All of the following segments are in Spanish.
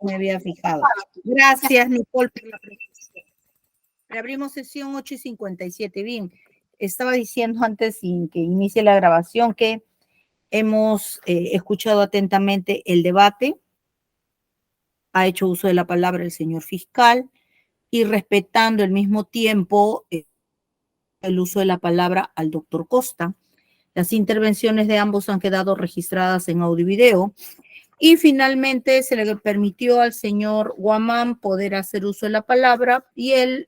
me había fijado. Gracias, Nicole, por la precisión. Reabrimos sesión 8:57. Bien, estaba diciendo antes, sin que inicie la grabación, que hemos escuchado atentamente el debate. Ha hecho uso de la palabra el señor fiscal y respetando al mismo tiempo el uso de la palabra al doctor Costa. Las intervenciones de ambos han quedado registradas en audio y video. Y finalmente se le permitió al señor Guamán poder hacer uso de la palabra y él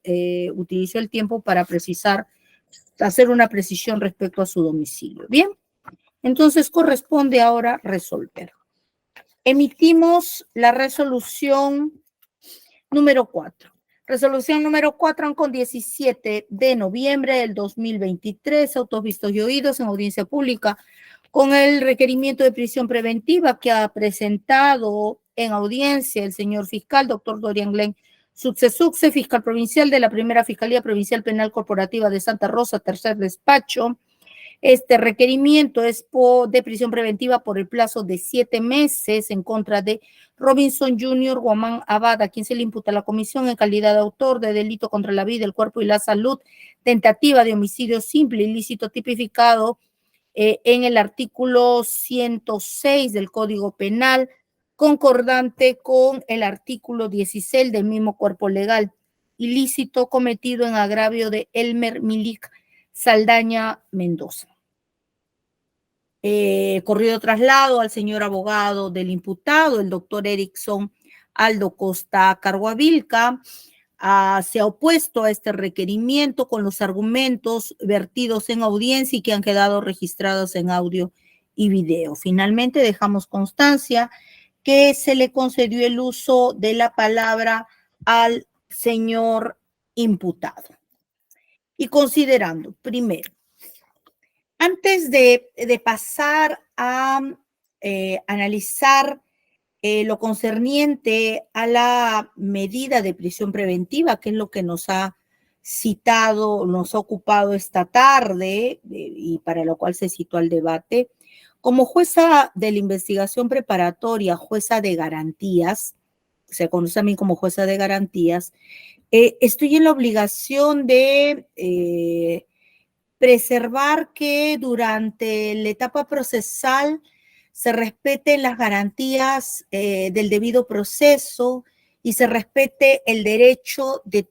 utilizó el tiempo para hacer una precisión respecto a su domicilio. Bien, entonces corresponde ahora resolver. Emitimos la resolución número 4. Resolución número 4 con 17 de noviembre del 2023, autos vistos y oídos en audiencia pública con el requerimiento de prisión preventiva que ha presentado en audiencia el señor fiscal, doctor Dorian Glenn Succe, fiscal provincial de la Primera Fiscalía Provincial Penal Corporativa de Santa Rosa, tercer despacho. Este requerimiento es de prisión preventiva por el plazo de 7 meses en contra de Robinson Jr. Guamán Abad, a quien se le imputa la comisión en calidad de autor de delito contra la vida, el cuerpo y la salud, tentativa de homicidio simple, ilícito tipificado en el artículo 106 del Código Penal, concordante con el artículo 16 del mismo cuerpo legal, ilícito cometido en agravio de Elmer Milik Saldaña Mendoza. Corrido traslado al señor abogado del imputado, el doctor Erickson Aldo Costa Carguavilca, se ha opuesto a este requerimiento con los argumentos vertidos en audiencia y que han quedado registrados en audio y video. Finalmente, dejamos constancia que se le concedió el uso de la palabra al señor imputado. Y considerando, primero, antes de pasar a analizar lo concerniente a la medida de prisión preventiva, que es lo que nos ha citado, nos ha ocupado esta tarde y para lo cual se citó al debate, como jueza de la investigación preparatoria, jueza de garantías, se conoce a mí como jueza de garantías, estoy en la obligación de preservar que durante la etapa procesal se respeten las garantías del debido proceso y se respete el derecho de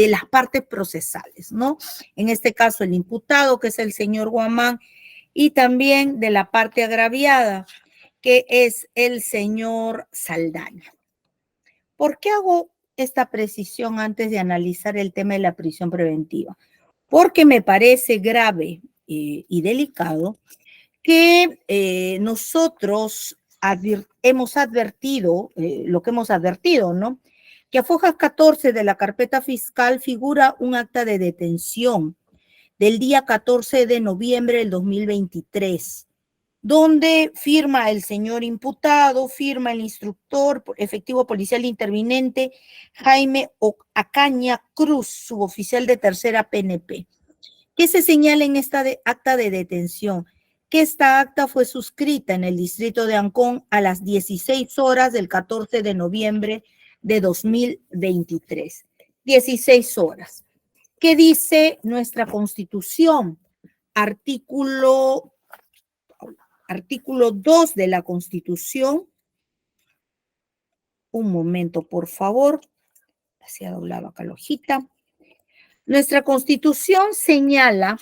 las partes procesales, ¿no? En este caso, el imputado, que es el señor Guamán, y también de la parte agraviada, que es el señor Saldaña. ¿Por qué hago esta precisión antes de analizar el tema de la prisión preventiva? Porque me parece grave y delicado que nosotros hemos advertido, lo que hemos advertido, ¿no? Que a fojas 14 de la carpeta fiscal figura un acta de detención del día 14 de noviembre del 2023, donde firma el señor imputado, firma el instructor efectivo policial intervinente Jaime Acaña Cruz, suboficial de tercera PNP. ¿Qué se señala en esta acta de detención? Que esta acta fue suscrita en el distrito de Ancón a las 16 horas del 14 de noviembre de 2023. 16 horas. ¿Qué dice nuestra Constitución? Artículo 2 de la Constitución. Un momento, por favor. Se ha doblado acá la hojita. Nuestra Constitución señala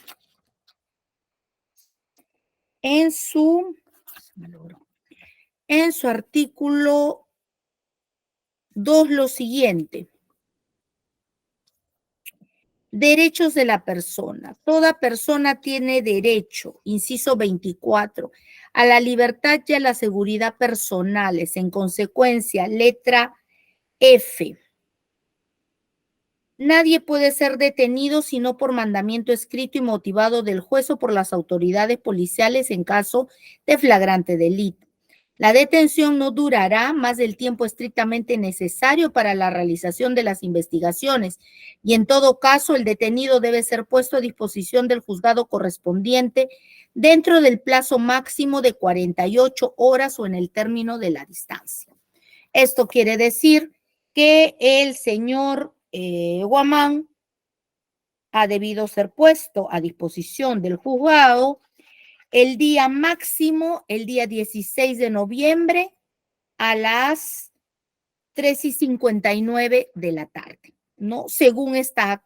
en su artículo 2 lo siguiente. Derechos de la persona. Toda persona tiene derecho, inciso 24, a la libertad y a la seguridad personales. En consecuencia, letra F. Nadie puede ser detenido sino por mandamiento escrito y motivado del juez o por las autoridades policiales en caso de flagrante delito. La detención no durará más del tiempo estrictamente necesario para la realización de las investigaciones y en todo caso el detenido debe ser puesto a disposición del juzgado correspondiente dentro del plazo máximo de 48 horas o en el término de la distancia. Esto quiere decir que el señor Guamán ha debido ser puesto a disposición del juzgado el día máximo, el día 16 de noviembre a las 3:59 de la tarde, ¿no? Según esta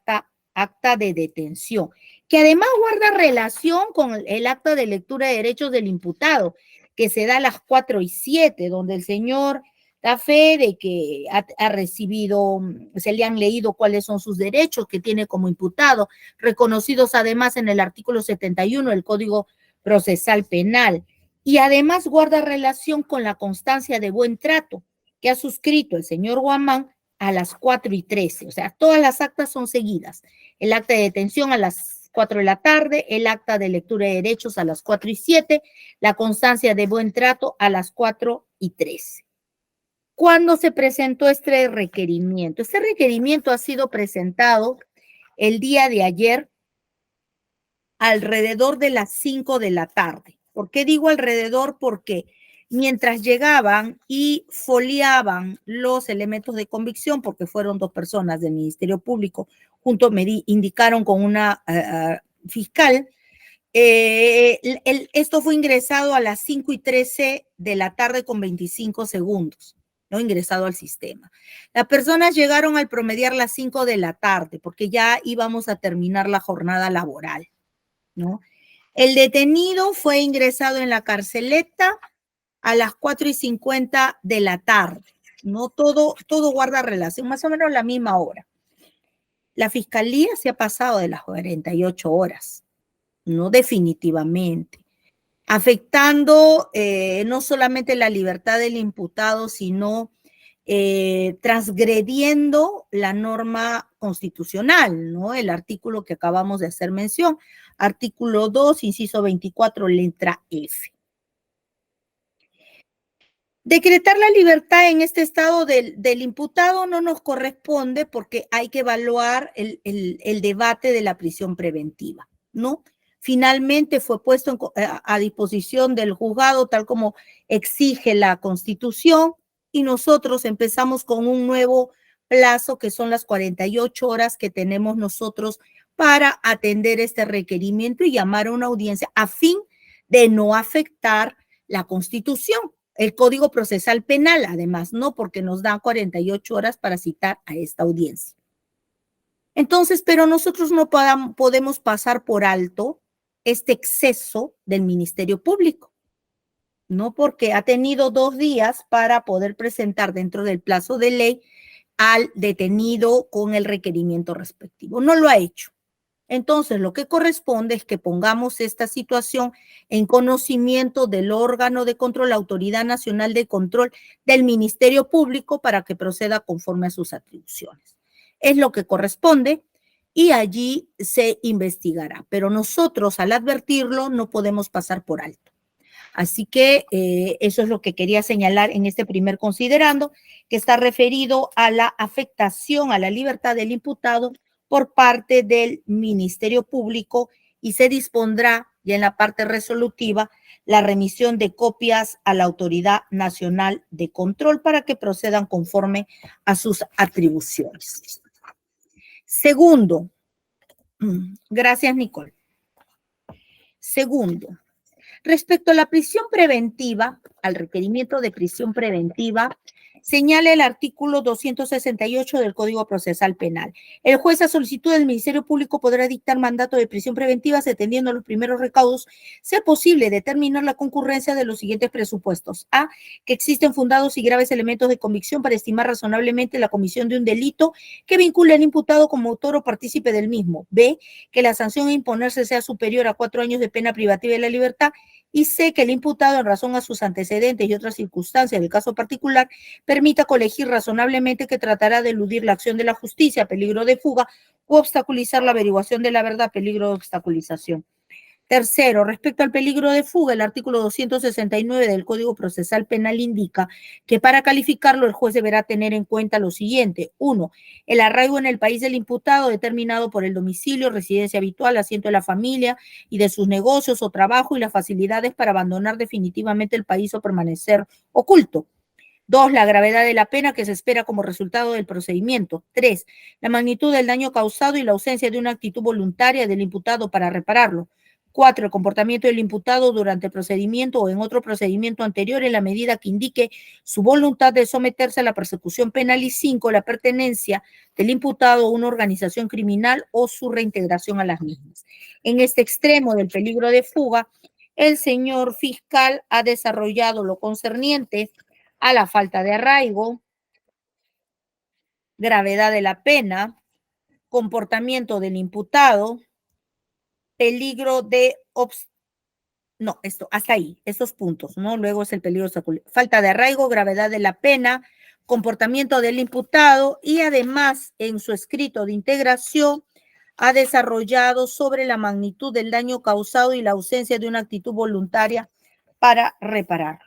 acta de detención, que además guarda relación con el acta de lectura de derechos del imputado, que se da a las 4:07, donde el señor da fe de que ha recibido, se le han leído cuáles son sus derechos que tiene como imputado, reconocidos además en el artículo 71 del Código Procesal Penal, y además guarda relación con la constancia de buen trato que ha suscrito el señor Guamán a las 4:13. O sea, todas las actas son seguidas. El acta de detención a las 4 de la tarde, el acta de lectura de derechos a las 4:07, la constancia de buen trato a las 4:13. ¿Cuándo se presentó este requerimiento? Este requerimiento ha sido presentado el día de ayer alrededor de las 5 de la tarde. ¿Por qué digo alrededor? Porque mientras llegaban y foliaban los elementos de convicción, porque fueron 2 personas del Ministerio Público, junto me indicaron con una fiscal, esto fue ingresado a las 5:13 de la tarde con 25 segundos, ¿no? Ingresado al sistema. Las personas llegaron al promediar las 5 de la tarde, porque ya íbamos a terminar la jornada laboral, ¿no? El detenido fue ingresado en la carceleta a las 4:50 de la tarde, ¿no? Todo guarda relación, más o menos la misma hora. La fiscalía se ha pasado de las 48 horas, ¿no? Definitivamente, afectando no solamente la libertad del imputado, sino transgrediendo la norma constitucional, ¿no? El artículo que acabamos de hacer mención, artículo 2, inciso 24, letra F. Decretar la libertad en este estado del imputado no nos corresponde porque hay que evaluar el debate de la prisión preventiva, ¿no? Finalmente fue puesto a disposición del juzgado tal como exige la Constitución y nosotros empezamos con un nuevo plazo que son las 48 horas que tenemos nosotros para atender este requerimiento y llamar a una audiencia a fin de no afectar la Constitución. El Código Procesal Penal, además, no, porque nos dan 48 horas para citar a esta audiencia. Entonces, pero nosotros no podemos pasar por alto este exceso del Ministerio Público, ¿no? Porque ha tenido 2 días para poder presentar dentro del plazo de ley al detenido con el requerimiento respectivo. No lo ha hecho. Entonces, lo que corresponde es que pongamos esta situación en conocimiento del órgano de control, la Autoridad Nacional de Control del Ministerio Público, para que proceda conforme a sus atribuciones. Es lo que corresponde y allí se investigará. Pero nosotros, al advertirlo, no podemos pasar por alto. Así que eso es lo que quería señalar en este primer considerando, que está referido a la afectación a la libertad del imputado por parte del Ministerio Público y se dispondrá ya en la parte resolutiva la remisión de copias a la Autoridad Nacional de Control para que procedan conforme a sus atribuciones. Segundo, gracias Nicole. Segundo, respecto a la prisión preventiva, al requerimiento de prisión preventiva, señala el artículo 268 del Código Procesal Penal. El juez, a solicitud del Ministerio Público, podrá dictar mandato de prisión preventiva si, atendiendo a los primeros recaudos, sea posible determinar la concurrencia de los siguientes presupuestos. A, que existen fundados y graves elementos de convicción para estimar razonablemente la comisión de un delito que vincule al imputado como autor o partícipe del mismo. B, que la sanción a imponerse sea superior a 4 años de pena privativa de la libertad. Y C, que el imputado, en razón a sus antecedentes y otras circunstancias del caso particular, permita colegir razonablemente que tratará de eludir la acción de la justicia, peligro de fuga, o obstaculizar la averiguación de la verdad, peligro de obstaculización. Tercero, respecto al peligro de fuga, el artículo 269 del Código Procesal Penal indica que para calificarlo el juez deberá tener en cuenta lo siguiente. 1. El arraigo en el país del imputado determinado por el domicilio, residencia habitual, asiento de la familia y de sus negocios o trabajo y las facilidades para abandonar definitivamente el país o permanecer oculto. 2, la gravedad de la pena que se espera como resultado del procedimiento. 3, la magnitud del daño causado y la ausencia de una actitud voluntaria del imputado para repararlo. 4, el comportamiento del imputado durante el procedimiento o en otro procedimiento anterior en la medida que indique su voluntad de someterse a la persecución penal. Y 5, la pertenencia del imputado a una organización criminal o su reintegración a las mismas. En este extremo del peligro de fuga, el señor fiscal ha desarrollado lo concerniente a la falta de arraigo, gravedad de la pena, comportamiento del imputado, peligro de no, esto, hasta ahí, estos puntos, ¿no? Luego es el peligro de falta de arraigo, gravedad de la pena, comportamiento del imputado y además en su escrito de integración ha desarrollado sobre la magnitud del daño causado y la ausencia de una actitud voluntaria para reparar.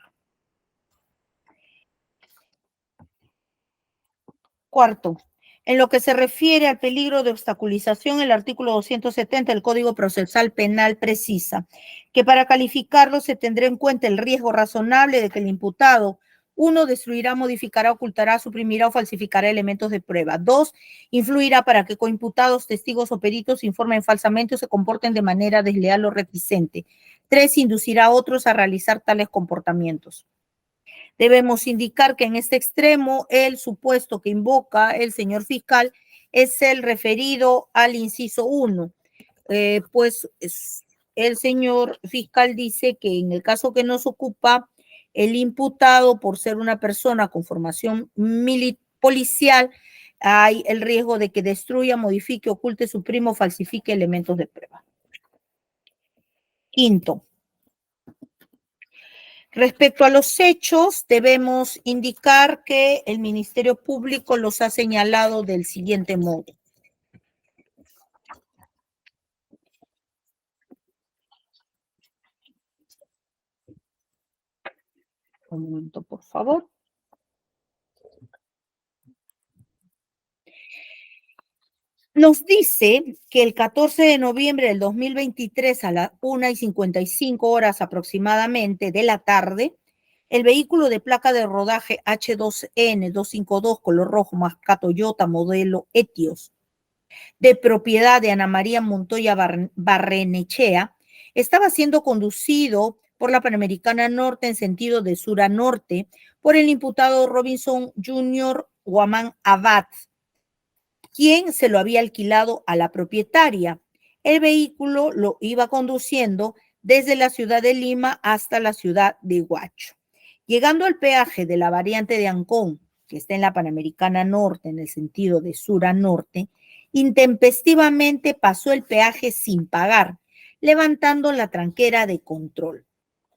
Cuarto, en lo que se refiere al peligro de obstaculización, el artículo 270 del Código Procesal Penal precisa que para calificarlo se tendrá en cuenta el riesgo razonable de que el imputado, 1, destruirá, modificará, ocultará, suprimirá o falsificará elementos de prueba. 2, influirá para que coimputados, testigos o peritos informen falsamente o se comporten de manera desleal o reticente. 3, inducirá a otros a realizar tales comportamientos. Debemos indicar que en este extremo el supuesto que invoca el señor fiscal es el referido al inciso 1. Pues el señor fiscal dice que en el caso que nos ocupa, el imputado, por ser una persona con formación policial, hay el riesgo de que destruya, modifique, oculte, suprima o falsifique elementos de prueba. Quinto, respecto a los hechos, debemos indicar que el Ministerio Público los ha señalado del siguiente modo. Un momento, por favor. Nos dice que el 14 de noviembre del 2023 a las 1:55 aproximadamente de la tarde, el vehículo de placa de rodaje H2N252 color rojo marca Toyota modelo Etios, de propiedad de Ana María Montoya Barrenechea, estaba siendo conducido por la Panamericana Norte en sentido de sur a norte por el imputado Robinson Jr. Guamán Abad, quien se lo había alquilado a la propietaria. El vehículo lo iba conduciendo desde la ciudad de Lima hasta la ciudad de Huacho. Llegando al peaje de la variante de Ancón, que está en la Panamericana Norte, en el sentido de sur a norte, intempestivamente pasó el peaje sin pagar, levantando la tranquera de control.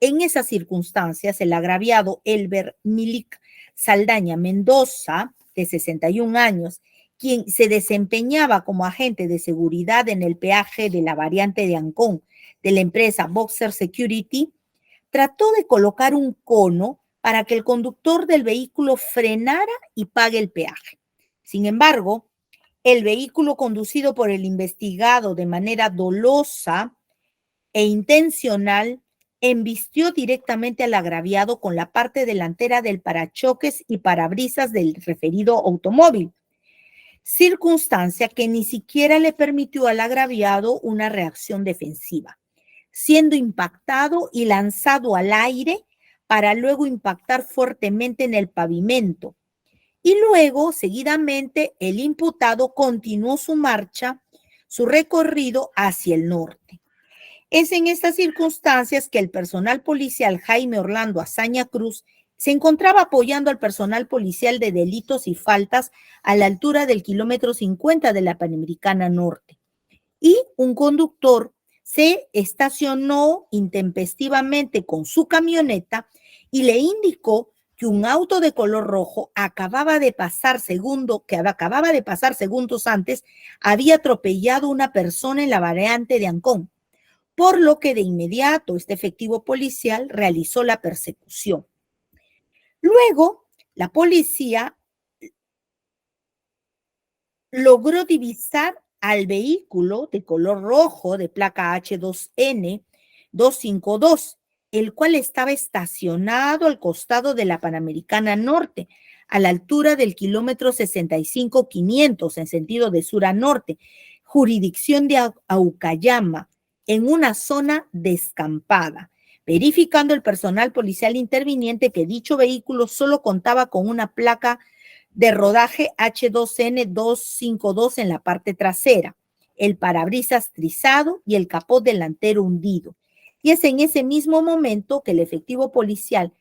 En esas circunstancias, el agraviado Elber Milik Saldaña Mendoza, de 61 años, quien se desempeñaba como agente de seguridad en el peaje de la variante de Ancón de la empresa Boxer Security, trató de colocar un cono para que el conductor del vehículo frenara y pague el peaje. Sin embargo, el vehículo conducido por el investigado de manera dolosa e intencional embistió directamente al agraviado con la parte delantera del parachoques y parabrisas del referido automóvil, circunstancia que ni siquiera le permitió al agraviado una reacción defensiva, siendo impactado y lanzado al aire para luego impactar fuertemente en el pavimento. Y luego, seguidamente, el imputado continuó su marcha, su recorrido hacia el norte. Es en estas circunstancias que el personal policial Jaime Orlando Azaña Cruz se encontraba apoyando al personal policial de delitos y faltas a la altura del kilómetro 50 de la Panamericana Norte. Y un conductor se estacionó intempestivamente con su camioneta y le indicó que un auto de color rojo acababa de pasar segundos antes, había atropellado a una persona en la variante de Ancón, por lo que de inmediato este efectivo policial realizó la persecución. Luego, la policía logró divisar al vehículo de color rojo de placa H2N252 el cual estaba estacionado al costado de la Panamericana Norte, a la altura del kilómetro 65,500 en sentido de sur a norte, jurisdicción de Aucayama, en una zona descampada, verificando el personal policial interviniente que dicho vehículo solo contaba con una placa de rodaje H2N252 en la parte trasera, el parabrisas trizado y el capó delantero hundido. Y es en ese mismo momento que el efectivo policial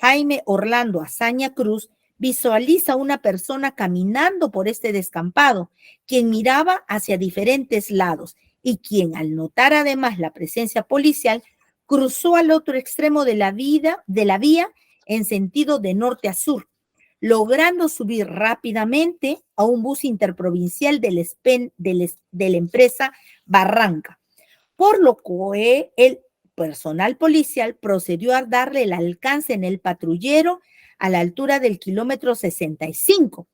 Jaime Orlando Azaña Cruz visualiza una persona caminando por este descampado, quien miraba hacia diferentes lados y quien, al notar además la presencia policial, cruzó al otro extremo de la vía en sentido de norte a sur, logrando subir rápidamente a un bus interprovincial de la empresa Barranca, por lo que el personal policial procedió a darle el alcance en el patrullero a la altura del kilómetro 65,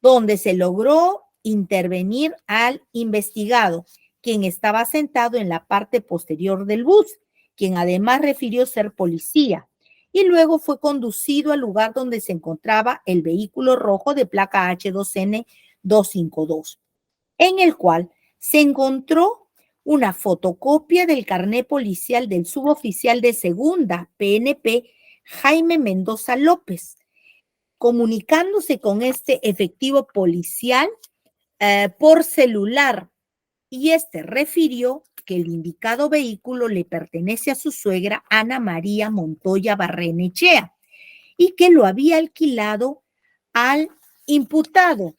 donde se logró intervenir al investigado, quien estaba sentado en la parte posterior del bus, quien además refirió ser policía, y luego fue conducido al lugar donde se encontraba el vehículo rojo de placa H2N252, en el cual se encontró una fotocopia del carné policial del suboficial de segunda PNP, Jaime Mendoza López, comunicándose con este efectivo policial por celular, y este refirió que el indicado vehículo le pertenece a su suegra Ana María Montoya Barrenechea y que lo había alquilado al imputado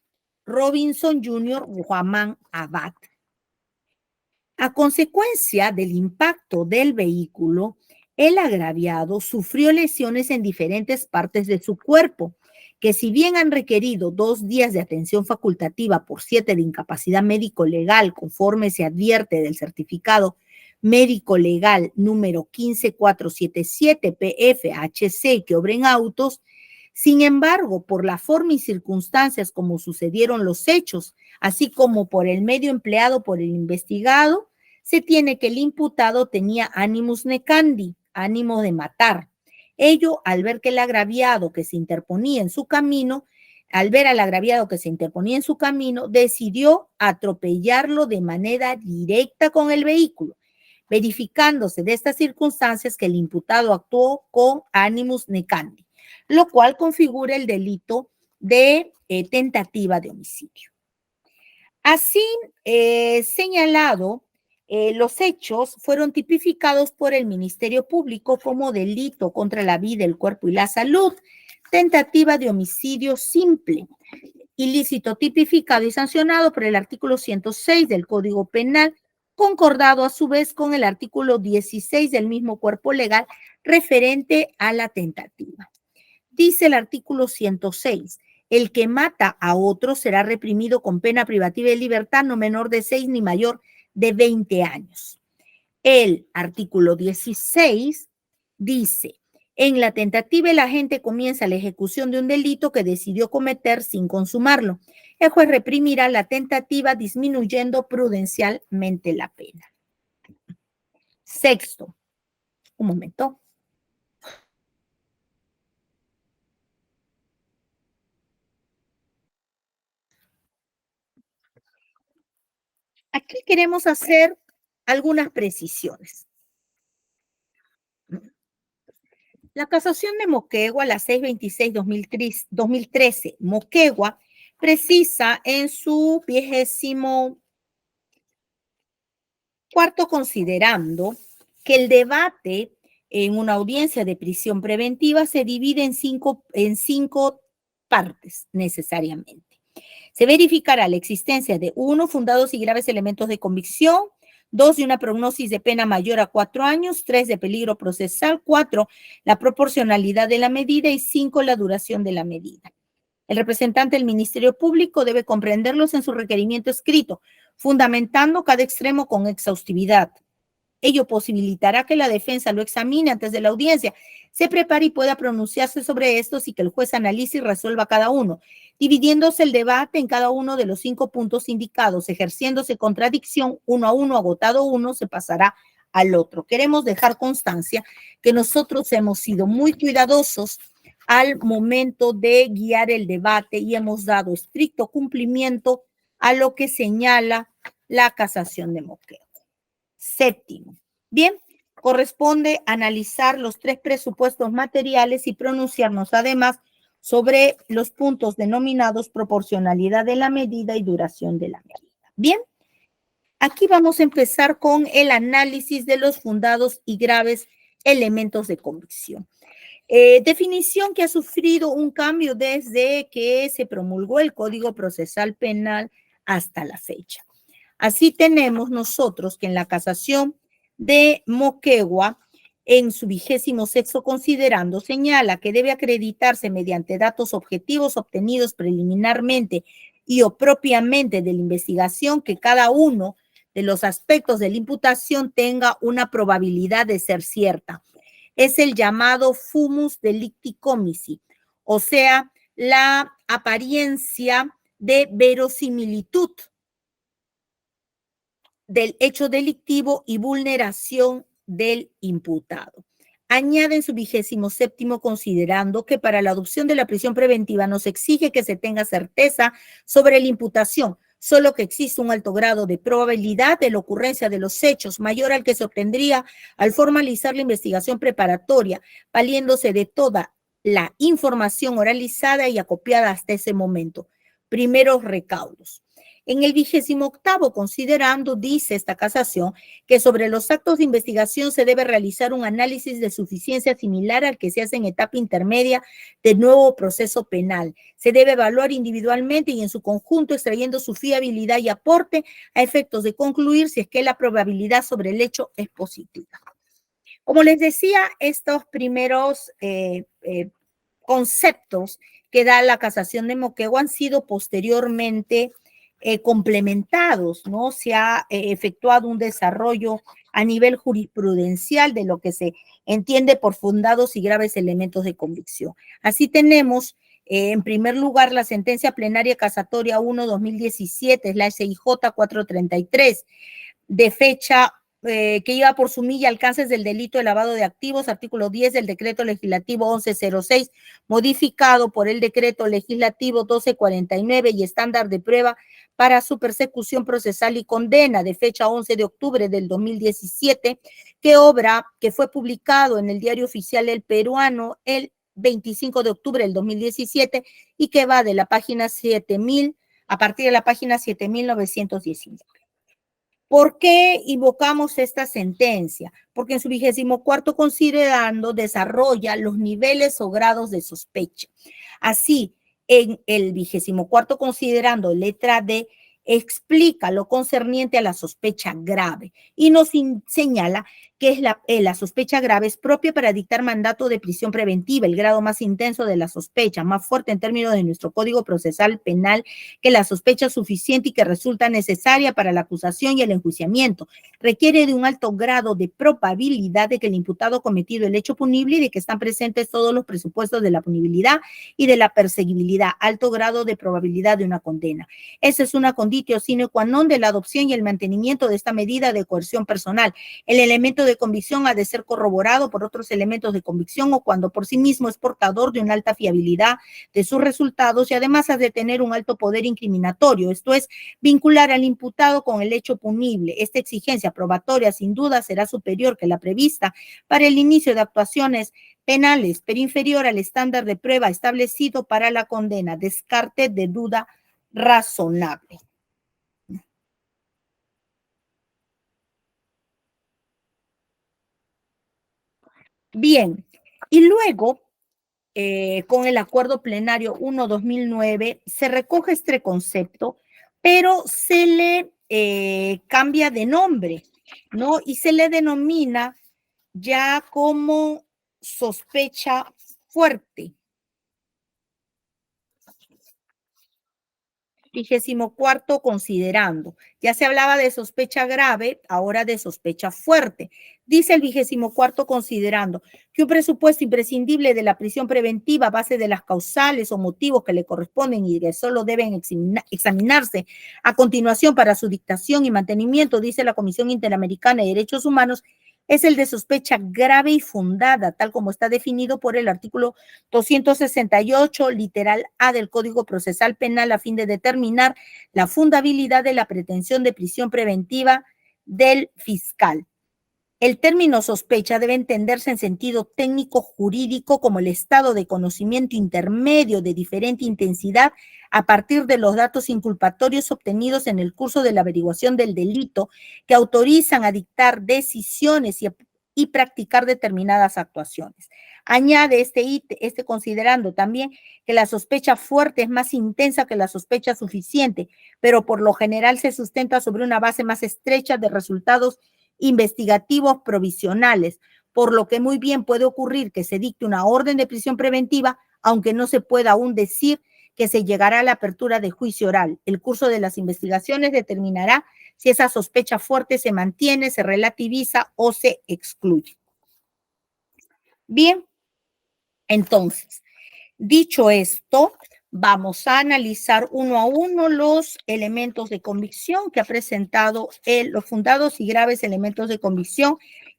Robinson Jr. Guamán Abad. A consecuencia del impacto del vehículo, el agraviado sufrió lesiones en diferentes partes de su cuerpo, que si bien han requerido 2 días de atención facultativa por 7 de incapacidad médico-legal, conforme se advierte del certificado médico-legal número 15477 PFHC que obra en autos, sin embargo, por la forma y circunstancias como sucedieron los hechos, así como por el medio empleado por el investigado, se tiene que el imputado tenía animus necandi, ánimo de matar. Ello al ver que el agraviado que se interponía en su camino, decidió atropellarlo de manera directa con el vehículo, verificándose de estas circunstancias que el imputado actuó con animus necandi, lo cual configura el delito de tentativa de homicidio. Así señalado, los hechos fueron tipificados por el Ministerio Público como delito contra la vida, el cuerpo y la salud, tentativa de homicidio simple, ilícito tipificado y sancionado por el artículo 106 del Código Penal, concordado a su vez con el artículo 16 del mismo cuerpo legal referente a la tentativa. Dice el artículo 106, el que mata a otro será reprimido con pena privativa de libertad no menor de 6 ni mayor de 20 años. El artículo 16 dice, en la tentativa el agente comienza la ejecución de un delito que decidió cometer sin consumarlo. El juez reprimirá la tentativa disminuyendo prudencialmente la pena. Sexto, un momento. Aquí queremos hacer algunas precisiones. La casación de Moquegua, la 626-2013, Moquegua, precisa en su 24º considerando que el debate en una audiencia de prisión preventiva se divide en cinco partes necesariamente. Se verificará la existencia de 1, fundados y graves elementos de convicción; 2, de una prognosis de pena mayor a 4 años; 3, de peligro procesal; 4, la proporcionalidad de la medida; y 5, la duración de la medida. El representante del Ministerio Público debe comprenderlos en su requerimiento escrito, fundamentando cada extremo con exhaustividad. Ello posibilitará que la defensa lo examine antes de la audiencia, se prepare y pueda pronunciarse sobre estos, y que el juez analice y resuelva cada uno, dividiéndose el debate en cada uno de los 5 puntos indicados, ejerciéndose contradicción 1 a 1, agotado 1, se pasará al otro. Queremos dejar constancia que nosotros hemos sido muy cuidadosos al momento de guiar el debate y hemos dado estricto cumplimiento a lo que señala la casación de Moquegua. Séptimo, bien, corresponde analizar los 3 presupuestos materiales y pronunciarnos además sobre los puntos denominados proporcionalidad de la medida y duración de la medida. Bien, aquí vamos a empezar con el análisis de los fundados y graves elementos de convicción. Definición que ha sufrido un cambio desde que se promulgó el Código Procesal Penal hasta la fecha. Así tenemos nosotros que en la casación de Moquegua, en su 26º considerando, señala que debe acreditarse mediante datos objetivos obtenidos preliminarmente y o propiamente de la investigación que cada uno de los aspectos de la imputación tenga una probabilidad de ser cierta. Es el llamado fumus delicti comici, o sea, la apariencia de verosimilitud del hecho delictivo y vulneración del imputado. Añade en su 27º considerando que para la adopción de la prisión preventiva no se exige que se tenga certeza sobre la imputación, solo que existe un alto grado de probabilidad de la ocurrencia de los hechos mayor al que se obtendría al formalizar la investigación preparatoria, valiéndose de toda la información oralizada y acopiada hasta ese momento. Primeros recaudos. En el 28º considerando, dice esta casación, que sobre los actos de investigación se debe realizar un análisis de suficiencia similar al que se hace en etapa intermedia del nuevo proceso penal. Se debe evaluar individualmente y en su conjunto extrayendo su fiabilidad y aporte a efectos de concluir si es que la probabilidad sobre el hecho es positiva. Como les decía, estos primeros conceptos que da la casación de Moquegua han sido posteriormente complementados, ¿no? Se ha efectuado un desarrollo a nivel jurisprudencial de lo que se entiende por fundados y graves elementos de convicción. Así tenemos, en primer lugar, la sentencia plenaria casatoria 1-2017, es la SIJ 433, de fecha que iba por su milla alcances del delito de lavado de activos, artículo 10 del decreto legislativo 1106, modificado por el decreto legislativo 1249 y estándar de prueba para su persecución procesal y condena de fecha 11 de octubre del 2017, que fue publicado en el Diario Oficial El Peruano el 25 de octubre del 2017 y que va de la página 7000 a partir de la página 7919. ¿Por qué invocamos esta sentencia? Porque en su 24º considerando desarrolla los niveles o grados de sospecha. Así, en el 24º considerando letra D, explica lo concerniente a la sospecha grave y nos señala que es la sospecha grave es propia para dictar mandato de prisión preventiva, el grado más intenso de la sospecha, más fuerte en términos de nuestro Código Procesal Penal que la sospecha suficiente y que resulta necesaria para la acusación y el enjuiciamiento. Requiere de un alto grado de probabilidad de que el imputado ha cometido el hecho punible y de que están presentes todos los presupuestos de la punibilidad y de la perseguibilidad, alto grado de probabilidad de una condena. Esa es una conditio sine qua non de la adopción y el mantenimiento de esta medida de coerción personal. El elemento de convicción ha de ser corroborado por otros elementos de convicción o cuando por sí mismo es portador de una alta fiabilidad de sus resultados y además ha de tener un alto poder incriminatorio, esto es, vincular al imputado con el hecho punible. Esta exigencia probatoria sin duda será superior que la prevista para el inicio de actuaciones penales, pero inferior al estándar de prueba establecido para la condena. Descarte de duda razonable. Bien, y luego, con el acuerdo plenario 1-2009, se recoge este concepto, pero se le cambia de nombre, ¿no? Y se le denomina ya como sospecha fuerte. 24º considerando. Ya se hablaba de sospecha grave, ahora de sospecha fuerte. Dice el 24º considerando que un presupuesto imprescindible de la prisión preventiva a base de las causales o motivos que le corresponden y que solo deben examinarse a continuación para su dictación y mantenimiento, dice la Comisión Interamericana de Derechos Humanos, es el de sospecha grave y fundada, tal como está definido por el artículo 268, literal A del Código Procesal Penal, a fin de determinar la fundabilidad de la pretensión de prisión preventiva del fiscal. El término sospecha debe entenderse en sentido técnico jurídico como el estado de conocimiento intermedio de diferente intensidad a partir de los datos inculpatorios obtenidos en el curso de la averiguación del delito que autorizan a dictar decisiones y practicar determinadas actuaciones. Añade este considerando también que la sospecha fuerte es más intensa que la sospecha suficiente, pero por lo general se sustenta sobre una base más estrecha de resultados investigativos provisionales, por lo que muy bien puede ocurrir que se dicte una orden de prisión preventiva, aunque no se pueda aún decir que se llegará a la apertura de juicio oral. El curso de las investigaciones determinará si esa sospecha fuerte se mantiene, se relativiza o se excluye. Bien, entonces, dicho esto, vamos a analizar uno a uno los elementos de convicción que ha presentado los fundados y graves elementos de convicción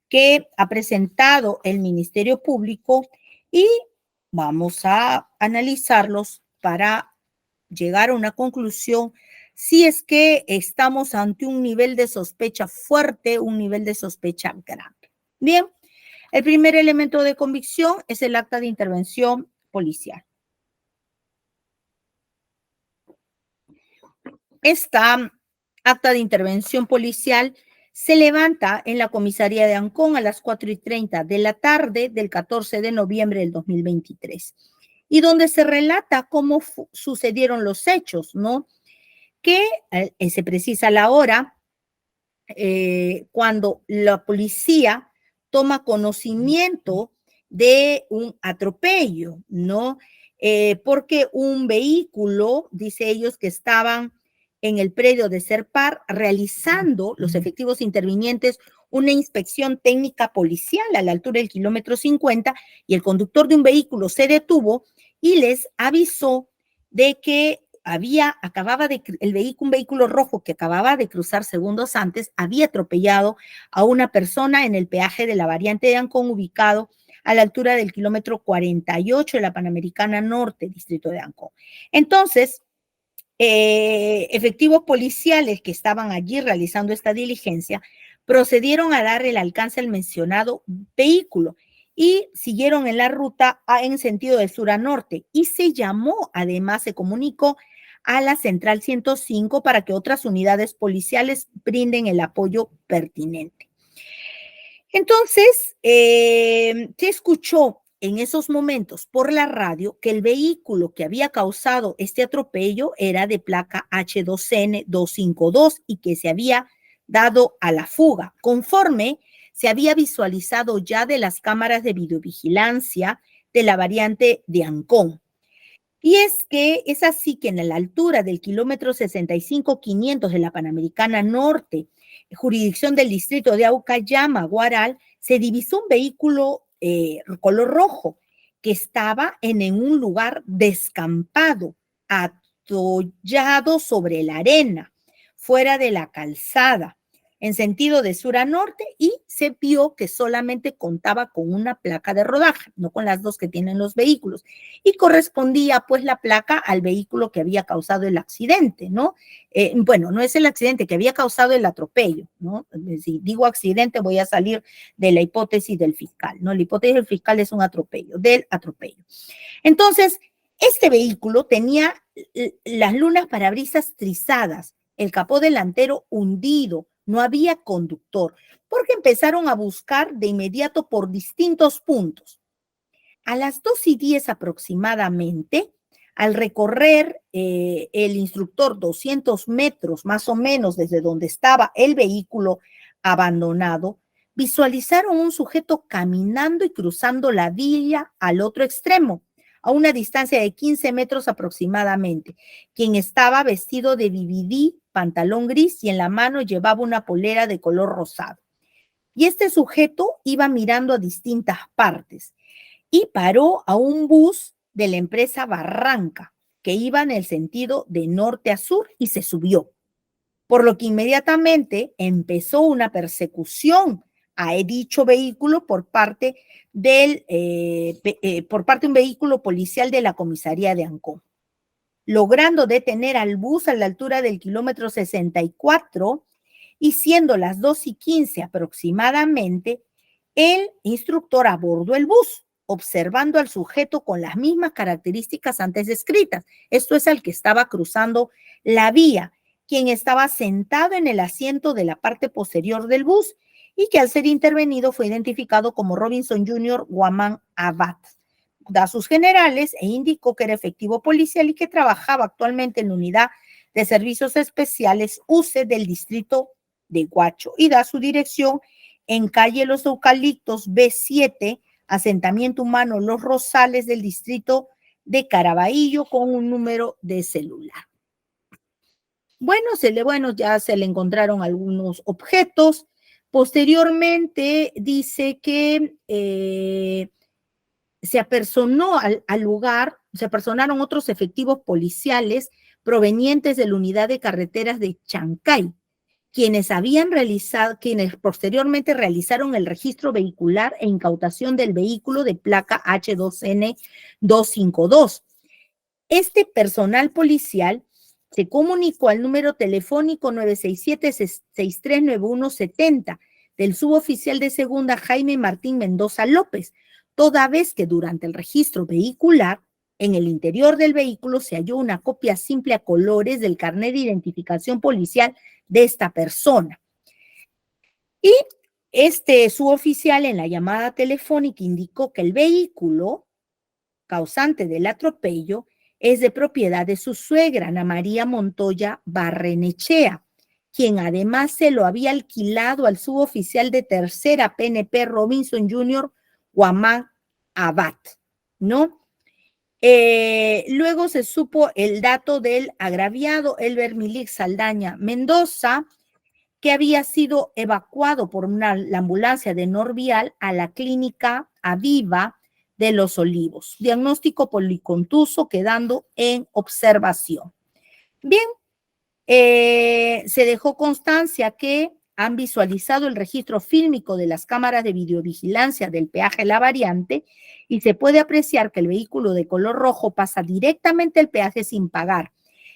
que ha presentado el Ministerio Público y vamos a analizarlos para llegar a una conclusión si es que estamos ante un nivel de sospecha fuerte, un nivel de sospecha grave. Bien, el primer elemento de convicción es el acta de intervención policial. Esta acta de intervención policial se levanta en la comisaría de Ancón a las 4:30 de la tarde del 14 de noviembre del 2023 y donde se relata cómo sucedieron los hechos, ¿no? Que se precisa la hora cuando la policía toma conocimiento de un atropello, ¿no? Porque un vehículo, dice ellos, que estaban en el predio de Serpar realizando los efectivos intervinientes una inspección técnica policial a la altura del kilómetro 50 y el conductor de un vehículo se detuvo y les avisó de que un vehículo rojo que acababa de cruzar segundos antes había atropellado a una persona en el peaje de la variante de Ancón ubicado a la altura del kilómetro 48 de la Panamericana Norte, distrito de Ancón. Entonces, efectivos policiales que estaban allí realizando esta diligencia procedieron a dar el alcance al mencionado vehículo y siguieron en la ruta en sentido de sur a norte y se llamó, además se comunicó a la Central 105 para que otras unidades policiales brinden el apoyo pertinente. Entonces, se escuchó en esos momentos por la radio que el vehículo que había causado este atropello era de placa H2N252 y que se había dado a la fuga, conforme se había visualizado ya de las cámaras de videovigilancia de la variante de Ancón. Y es que es así que en la altura del kilómetro 65-500 de la Panamericana Norte, jurisdicción del distrito de Aucayama, Guaral, se divisó un vehículo color rojo que estaba en un lugar descampado, atollado sobre la arena, fuera de la calzada, en sentido de sur a norte, y se vio que solamente contaba con una placa de rodaje, no con las dos que tienen los vehículos, y correspondía pues la placa al vehículo que había causado el accidente, ¿no? Bueno, no es el accidente, que había causado el atropello, ¿no? Si digo accidente voy a salir de la hipótesis del fiscal, ¿no? La hipótesis del fiscal es un atropello, del atropello. Entonces, este vehículo tenía las lunas parabrisas trizadas, el capó delantero hundido, no había conductor, porque empezaron a buscar de inmediato por distintos puntos. A las 2:10 aproximadamente, al recorrer el instructor 200 metros más o menos desde donde estaba el vehículo abandonado, visualizaron un sujeto caminando y cruzando la vía al otro extremo, a una distancia de 15 metros aproximadamente, quien estaba vestido de BBD, pantalón gris y en la mano llevaba una polera de color rosado. Y este sujeto iba mirando a distintas partes y paró a un bus de la empresa Barranca que iba en el sentido de norte a sur y se subió, por lo que inmediatamente empezó una persecución a dicho vehículo por parte de un vehículo policial de la comisaría de Ancón, logrando detener al bus a la altura del kilómetro 64 y siendo las 2:15 aproximadamente, el instructor abordó el bus, observando al sujeto con las mismas características antes descritas. Esto es al que estaba cruzando la vía, quien estaba sentado en el asiento de la parte posterior del bus y que al ser intervenido fue identificado como Robinson Jr. Guamán Abad. Da sus generales e indicó que era efectivo policial y que trabajaba actualmente en la unidad de servicios especiales UCE del distrito de Guacho, y da su dirección en calle Los Eucaliptos B7, asentamiento humano Los Rosales del distrito de Caraballo, con un número de celular. Bueno, ya se le encontraron algunos objetos. Posteriormente dice que se apersonó al lugar, se apersonaron otros efectivos policiales provenientes de la unidad de carreteras de Chancay, quienes posteriormente realizaron el registro vehicular e incautación del vehículo de placa H2N252. Este personal policial se comunicó al número telefónico 967-639170 del suboficial de segunda Jaime Martín Mendoza López, toda vez que durante el registro vehicular, en el interior del vehículo se halló una copia simple a colores del carnet de identificación policial de esta persona. Y este suboficial en la llamada telefónica indicó que el vehículo causante del atropello es de propiedad de su suegra, Ana María Montoya Barrenechea, quien además se lo había alquilado al suboficial de tercera PNP Robinson Jr. Guamán Abad, ¿no? Luego se supo el dato del agraviado Elber Milik Saldaña Mendoza, que había sido evacuado por la ambulancia de Norvial a la clínica Aviva de Los Olivos. Diagnóstico policontuso, quedando en observación. Bien, se dejó constancia que han visualizado el registro fílmico de las cámaras de videovigilancia del peaje La Variante y se puede apreciar que el vehículo de color rojo pasa directamente el peaje sin pagar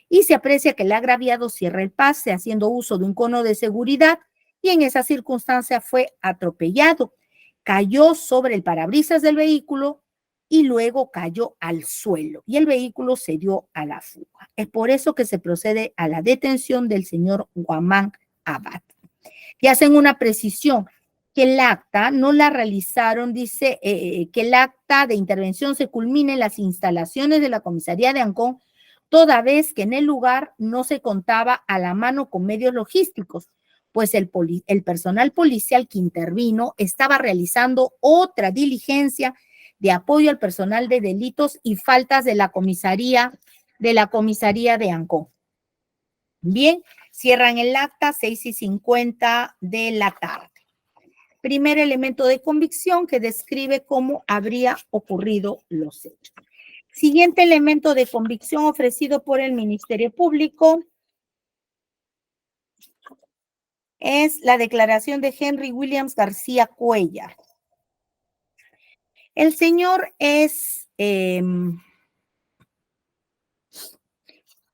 y se aprecia que el agraviado cierra el pase haciendo uso de un cono de seguridad y en esa circunstancia fue atropellado. Cayó sobre el parabrisas del vehículo y luego cayó al suelo y el vehículo se dio a la fuga. Es por eso que se procede a la detención del señor Guamán Abad. Y hacen una precisión, que el acta no la realizaron, dice que el acta de intervención se culmina en las instalaciones de la comisaría de Ancón, toda vez que en el lugar no se contaba a la mano con medios logísticos, pues el personal policial que intervino estaba realizando otra diligencia de apoyo al personal de delitos y faltas de la comisaría de Ancón. Bien, cierran el acta 6:50 de la tarde. Primer elemento de convicción que describe cómo habría ocurrido los hechos. Siguiente elemento de convicción ofrecido por el Ministerio Público es la declaración de Henry Williams García Cuellar. El señor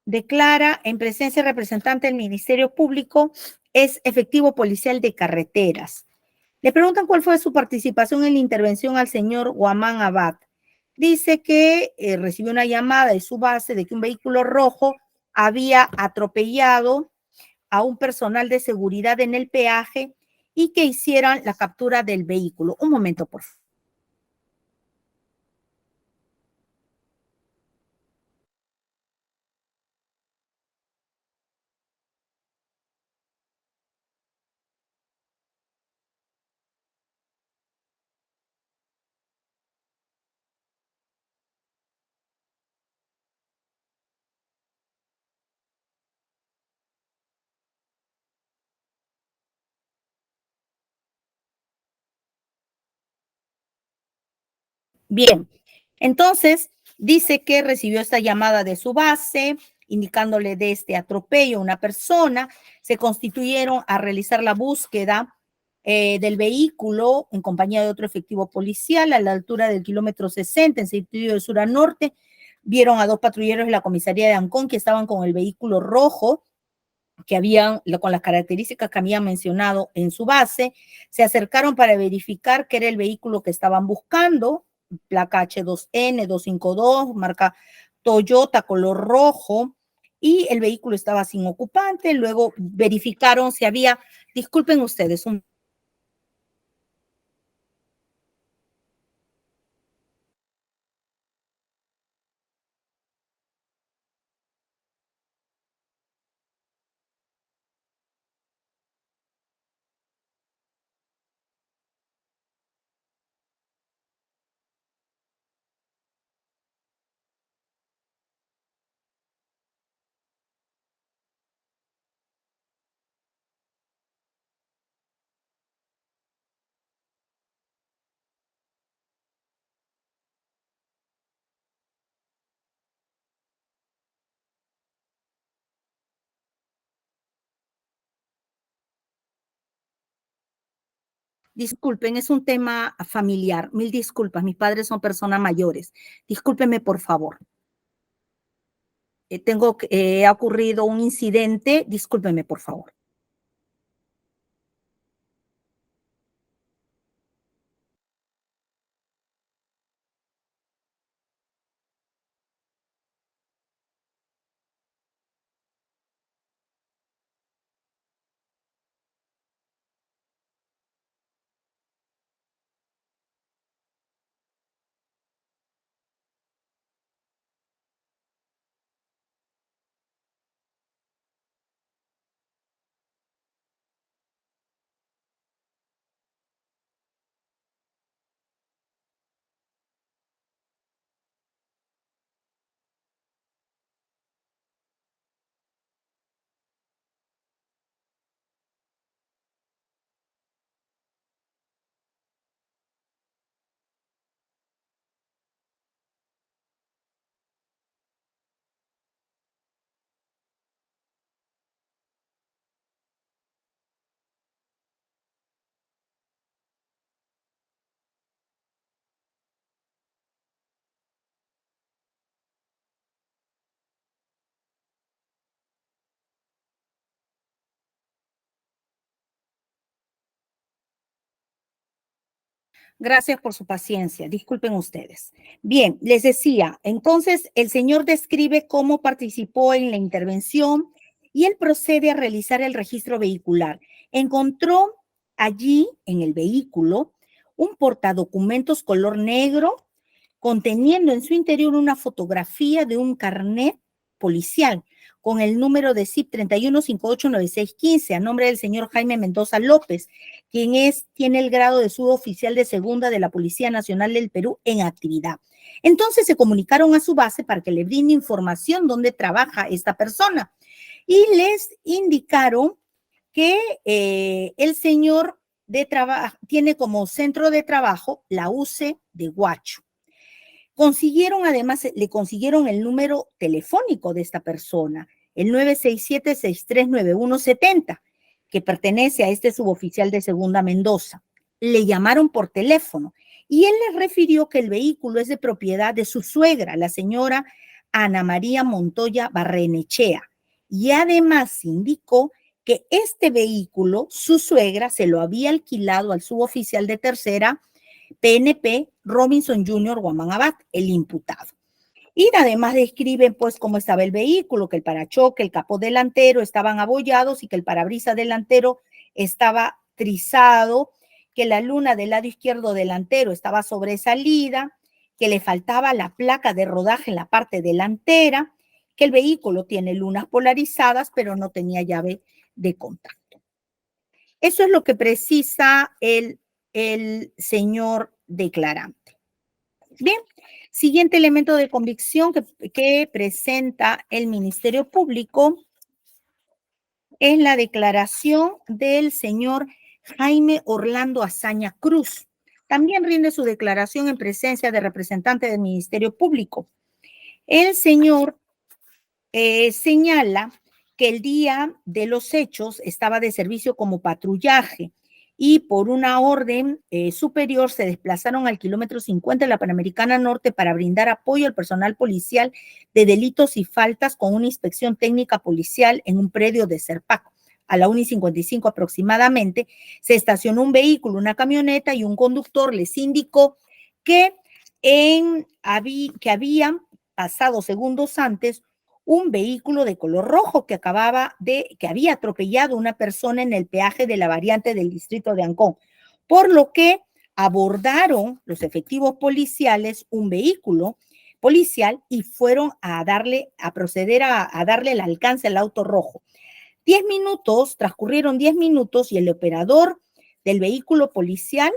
declara en presencia representante del Ministerio Público, es efectivo policial de carreteras. Le preguntan cuál fue su participación en la intervención al señor Guamán Abad. Dice que recibió una llamada de su base de que un vehículo rojo había atropellado a un personal de seguridad en el peaje y que hicieran la captura del vehículo. Un momento, por favor. Bien, entonces dice que recibió esta llamada de su base, indicándole de este atropello a una persona, se constituyeron a realizar la búsqueda del vehículo en compañía de otro efectivo policial a la altura del kilómetro 60 en sentido de sur a norte. Vieron a dos patrulleros de la comisaría de Ancón que estaban con el vehículo rojo que habían, con las características que habían mencionado en su base. Se acercaron para verificar que era el vehículo que estaban buscando, placa H2N252, marca Toyota, color rojo, y el vehículo estaba sin ocupante. Luego verificaron si había, disculpen ustedes, disculpen, es un tema familiar. Mil disculpas, mis padres son personas mayores. Discúlpenme, por favor. Ha ocurrido un incidente. Discúlpenme, por favor. Gracias por su paciencia. Disculpen ustedes. Bien, les decía, entonces el señor describe cómo participó en la intervención y él procede a realizar el registro vehicular. Encontró allí en el vehículo un portadocumentos color negro conteniendo en su interior una fotografía de un carnet policial con el número de CIP 31589615 a nombre del señor Jaime Mendoza López, quien tiene el grado de suboficial de segunda de la Policía Nacional del Perú en actividad. Entonces se comunicaron a su base para que le brinde información dónde trabaja esta persona y les indicaron que el señor tiene como centro de trabajo la UCE de Huacho. Consiguieron, además, le consiguieron el número telefónico de esta persona, el 967-639170, que pertenece a este suboficial de segunda Mendoza. Le llamaron por teléfono y él les refirió que el vehículo es de propiedad de su suegra, la señora Ana María Montoya Barrenechea. Y además indicó que este vehículo, su suegra, se lo había alquilado al suboficial de tercera PNP Robinson Jr. Guamán Abad, el imputado. Y además describen pues cómo estaba el vehículo, que el parachoque, el capó delantero estaban abollados y que el parabrisas delantero estaba trizado, que la luna del lado izquierdo delantero estaba sobresalida, que le faltaba la placa de rodaje en la parte delantera, que el vehículo tiene lunas polarizadas, pero no tenía llave de contacto. Eso es lo que precisa el señor declarante. Bien, siguiente elemento de convicción que presenta el Ministerio Público es la declaración del señor Jaime Orlando Azaña Cruz. También rinde su declaración en presencia de representante del Ministerio Público. El señor señala que el día de los hechos estaba de servicio como patrullaje y por una orden superior se desplazaron al kilómetro 50 de la Panamericana Norte para brindar apoyo al personal policial de delitos y faltas con una inspección técnica policial en un predio de Serpaco. A la 1:55 aproximadamente se estacionó un vehículo, una camioneta, y un conductor les indicó que, que habían pasado segundos antes un vehículo de color rojo que había atropellado a una persona en el peaje de la variante del distrito de Ancón, por lo que abordaron los efectivos policiales un vehículo policial y fueron a proceder a darle el alcance al auto rojo. Transcurrieron 10 minutos y el operador del vehículo policial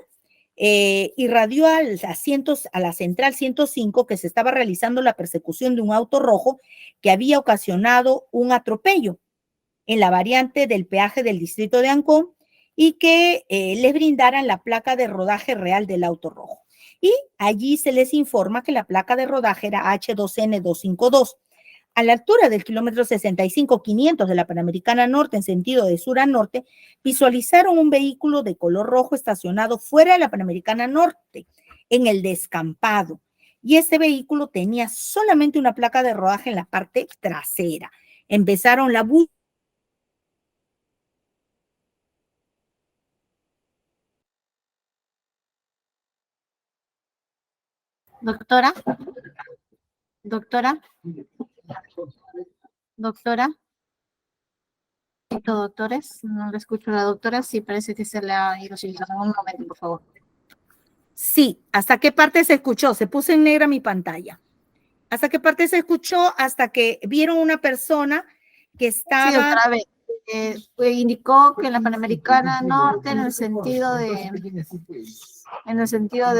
irradió a la central 105 que se estaba realizando la persecución de un auto rojo que había ocasionado un atropello en la variante del peaje del distrito de Ancón y que les brindaran la placa de rodaje real del auto rojo. Y allí se les informa que la placa de rodaje era H2N252. A la altura del kilómetro 65,500 de la Panamericana Norte en sentido de sur a norte, visualizaron un vehículo de color rojo estacionado fuera de la Panamericana Norte, en el descampado. Y este vehículo tenía solamente una placa de rodaje en la parte trasera. Empezaron la búsqueda. Doctora, doctora, doctora. Doctores, no le escucho a la doctora, sí parece que se le ha ido sin un momento, por favor. Sí, ¿hasta qué parte se escuchó? Se puso en negra mi pantalla. ¿Hasta qué parte se escuchó? Hasta que vieron una persona que estaba... Sí, doctora, a ver, indicó que en la Panamericana Norte, en el sentido de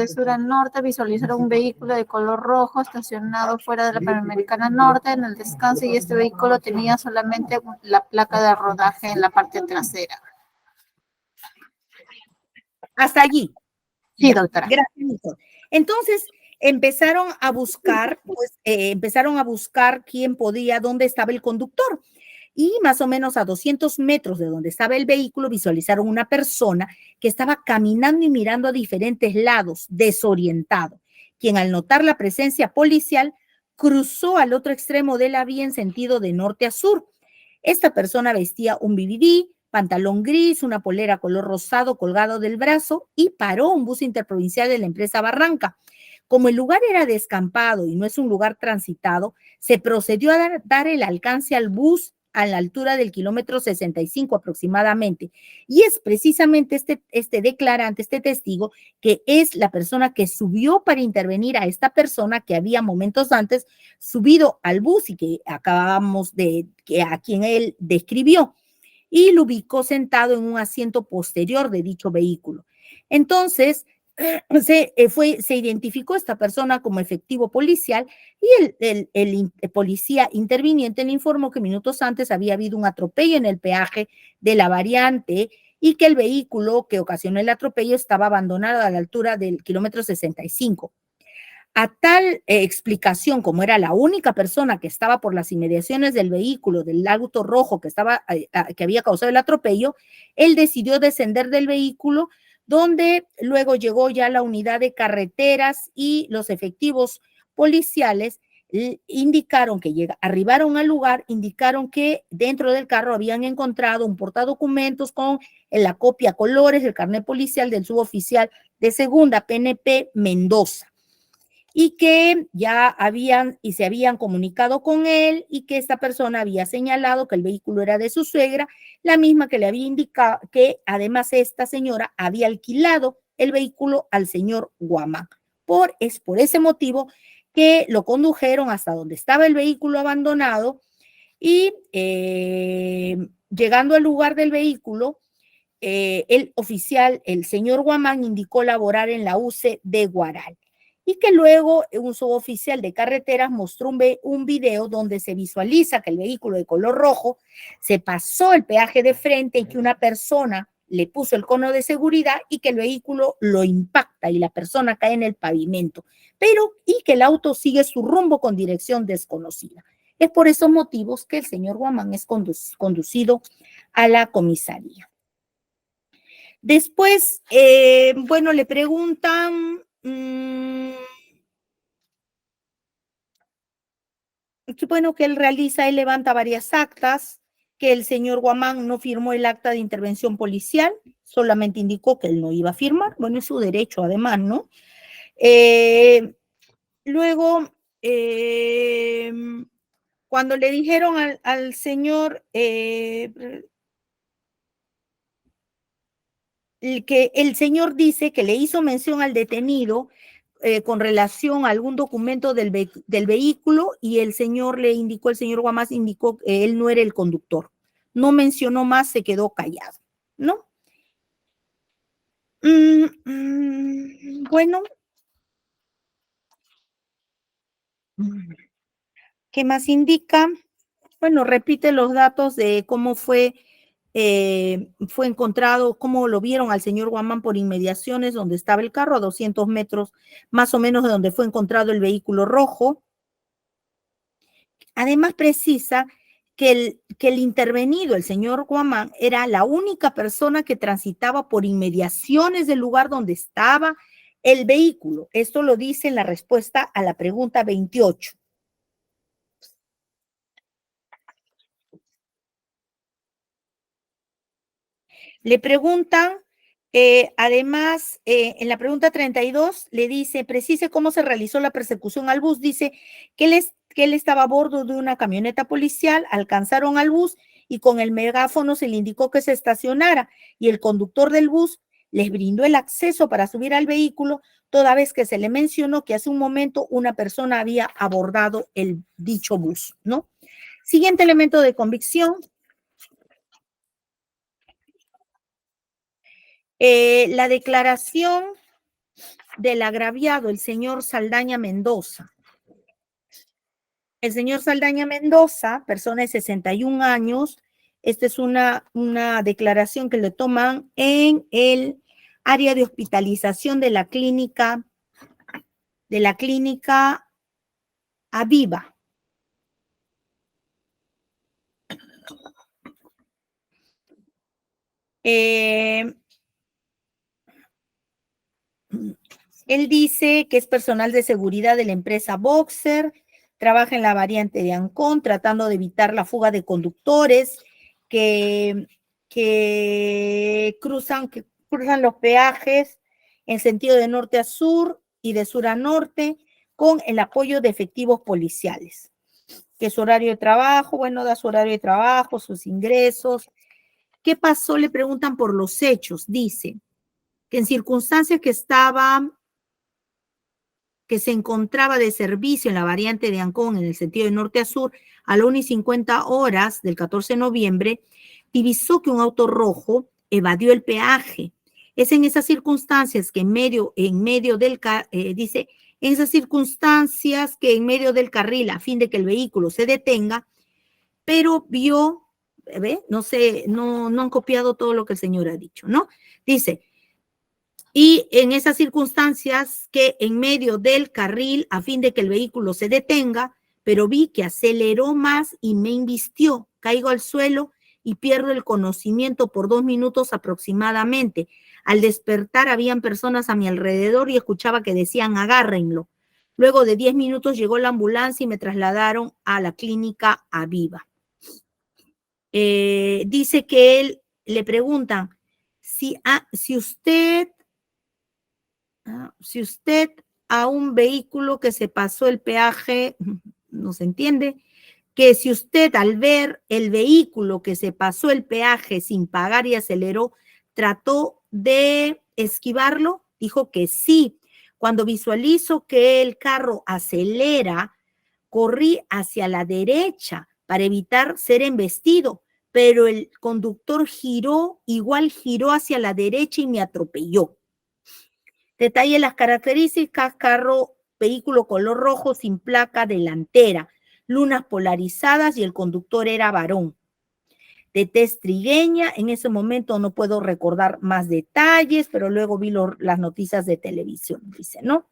sur a norte, visualizaron un vehículo de color rojo estacionado fuera de la Panamericana Norte en el descanso, y este vehículo tenía solamente la placa de rodaje en la parte trasera. Hasta allí. Sí, ya, doctora. Gracias, doctor. Entonces, empezaron a buscar quién podía, dónde estaba el conductor. Y más o menos a 200 metros de donde estaba el vehículo, visualizaron una persona que estaba caminando y mirando a diferentes lados, desorientado, quien al notar la presencia policial cruzó al otro extremo de la vía en sentido de norte a sur. Esta persona vestía un BBD, pantalón gris, una polera color rosado colgado del brazo, y paró un bus interprovincial de la empresa Barranca. Como el lugar era descampado y no es un lugar transitado, se procedió a dar el alcance al bus a la altura del kilómetro 65 aproximadamente. Y es precisamente este declarante, este testigo, que es la persona que subió para intervenir a esta persona que había momentos antes subido al bus y que a quien él describió, y lo ubicó sentado en un asiento posterior de dicho vehículo. Entonces, se identificó esta persona como efectivo policial y el policía interviniente le informó que minutos antes había habido un atropello en el peaje de la variante y que el vehículo que ocasionó el atropello estaba abandonado a la altura del kilómetro 65. A tal explicación, como era la única persona que estaba por las inmediaciones del vehículo, del auto rojo que había causado el atropello, él decidió descender del vehículo, donde luego llegó ya la unidad de carreteras y los efectivos policiales indicaron que arribaron al lugar, indicaron que dentro del carro habían encontrado un portadocumentos con la copia a colores del carnet policial del suboficial de segunda PNP Mendoza, y que se habían comunicado con él y que esta persona había señalado que el vehículo era de su suegra, la misma que le había indicado que además esta señora había alquilado el vehículo al señor Guamán. Es por ese motivo que lo condujeron hasta donde estaba el vehículo abandonado y llegando al lugar del vehículo, el oficial, el señor Guamán, indicó laborar en la UCE de Guaral, y que luego un suboficial de carreteras mostró un video donde se visualiza que el vehículo de color rojo se pasó el peaje de frente y que una persona le puso el cono de seguridad y que el vehículo lo impacta y la persona cae en el pavimento, y que el auto sigue su rumbo con dirección desconocida. Es por esos motivos que el señor Guamán es conducido a la comisaría. Después, bueno, le preguntan, bueno, que él levanta varias actas, que el señor Guamán no firmó el acta de intervención policial, solamente indicó que él no iba a firmar, bueno, es su derecho además, ¿no? Luego, cuando le dijeron al señor que el señor dice que le hizo mención al detenido con relación a algún documento del vehículo y el señor le indicó, el señor Guamás indicó que él no era el conductor. No mencionó más, se quedó callado, ¿no? Bueno, ¿qué más indica? Bueno, repite los datos de cómo fue encontrado, cómo lo vieron al señor Guamán por inmediaciones donde estaba el carro, a 200 metros más o menos de donde fue encontrado el vehículo rojo. Además precisa que el intervenido, el señor Guamán, era la única persona que transitaba por inmediaciones del lugar donde estaba el vehículo. Esto lo dice en la respuesta a la pregunta 28. Le preguntan, además, en la pregunta 32, le dice, precise cómo se realizó la persecución al bus. Dice que él estaba a bordo de una camioneta policial, alcanzaron al bus y con el megáfono se le indicó que se estacionara y el conductor del bus les brindó el acceso para subir al vehículo, toda vez que se le mencionó que hace un momento una persona había abordado el dicho bus, ¿no? Siguiente elemento de convicción. La declaración del agraviado, el señor Saldaña Mendoza. El señor Saldaña Mendoza, persona de 61 años, esta es una declaración que le toman en el área de hospitalización de la clínica Aviva. Él dice que es personal de seguridad de la empresa Boxer, trabaja en la variante de Ancón, tratando de evitar la fuga de conductores que cruzan los peajes en sentido de norte a sur y de sur a norte con el apoyo de efectivos policiales. Que su horario de trabajo, bueno, da su horario de trabajo, sus ingresos. ¿Qué pasó? Le preguntan por los hechos. Dice que en circunstancias que se encontraba de servicio en la variante de Ancón en el sentido de norte a sur a la 1:50 del 14 de noviembre, divisó que un auto rojo evadió el peaje. Es en esas circunstancias que en medio del carril, a fin de que el vehículo se detenga, pero vio, no sé, no han copiado todo lo que el señor ha dicho, ¿no? Dice, y en esas circunstancias que en medio del carril, a fin de que el vehículo se detenga, pero vi que aceleró más y me invistió, caigo al suelo y pierdo el conocimiento por 2 minutos aproximadamente. Al despertar habían personas a mi alrededor y escuchaba que decían agárrenlo. Luego de 10 minutos llegó la ambulancia y me trasladaron a la clínica Aviva. Dice que él, le preguntan, si usted a un vehículo que se pasó el peaje, no se entiende, que si usted al ver el vehículo que se pasó el peaje sin pagar y aceleró, trató de esquivarlo, dijo que sí. Cuando visualizo que el carro acelera, corrí hacia la derecha para evitar ser embestido, pero el conductor giró hacia la derecha y me atropelló. Detalle las características: vehículo color rojo sin placa delantera, lunas polarizadas y el conductor era varón. De tez trigueña, en ese momento no puedo recordar más detalles, pero luego vi las noticias de televisión, dice, ¿no?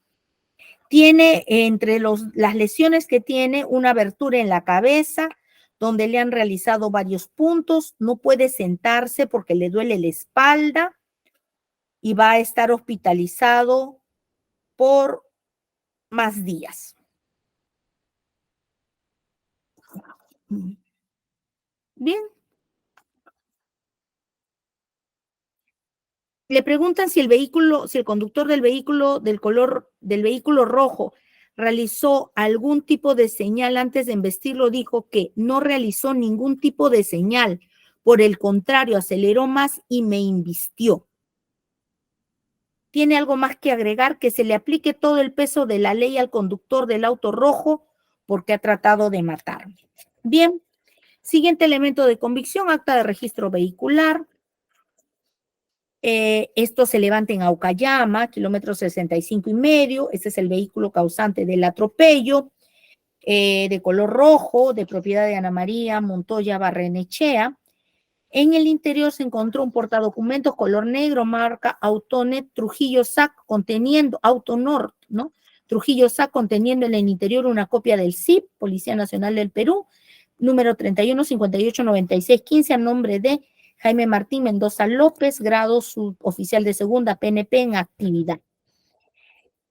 Tiene entre las lesiones que tiene una abertura en la cabeza, donde le han realizado varios puntos, no puede sentarse porque le duele la espalda. y va a estar hospitalizado por más días. Bien. Le preguntan si el conductor del vehículo del color del vehículo rojo realizó algún tipo de señal antes de embestirlo. Dijo que no realizó ningún tipo de señal. Por el contrario, aceleró más y me invistió. ¿Tiene algo más que agregar? Que se le aplique todo el peso de la ley al conductor del auto rojo porque ha tratado de matarme. Bien, siguiente elemento de convicción, acta de registro vehicular. Esto se levanta en Aucayama, kilómetro 65,5. Este es el vehículo causante del atropello, de color rojo, de propiedad de Ana María Montoya Barrenechea. En el interior se encontró un portadocumentos color negro, marca Autonet Trujillo SAC, conteniendo Autonort, ¿no? Trujillo SAC, conteniendo en el interior una copia del CIP, Policía Nacional del Perú, número 31589615, a nombre de Jaime Martín Mendoza López, grado suboficial de segunda, PNP, en actividad.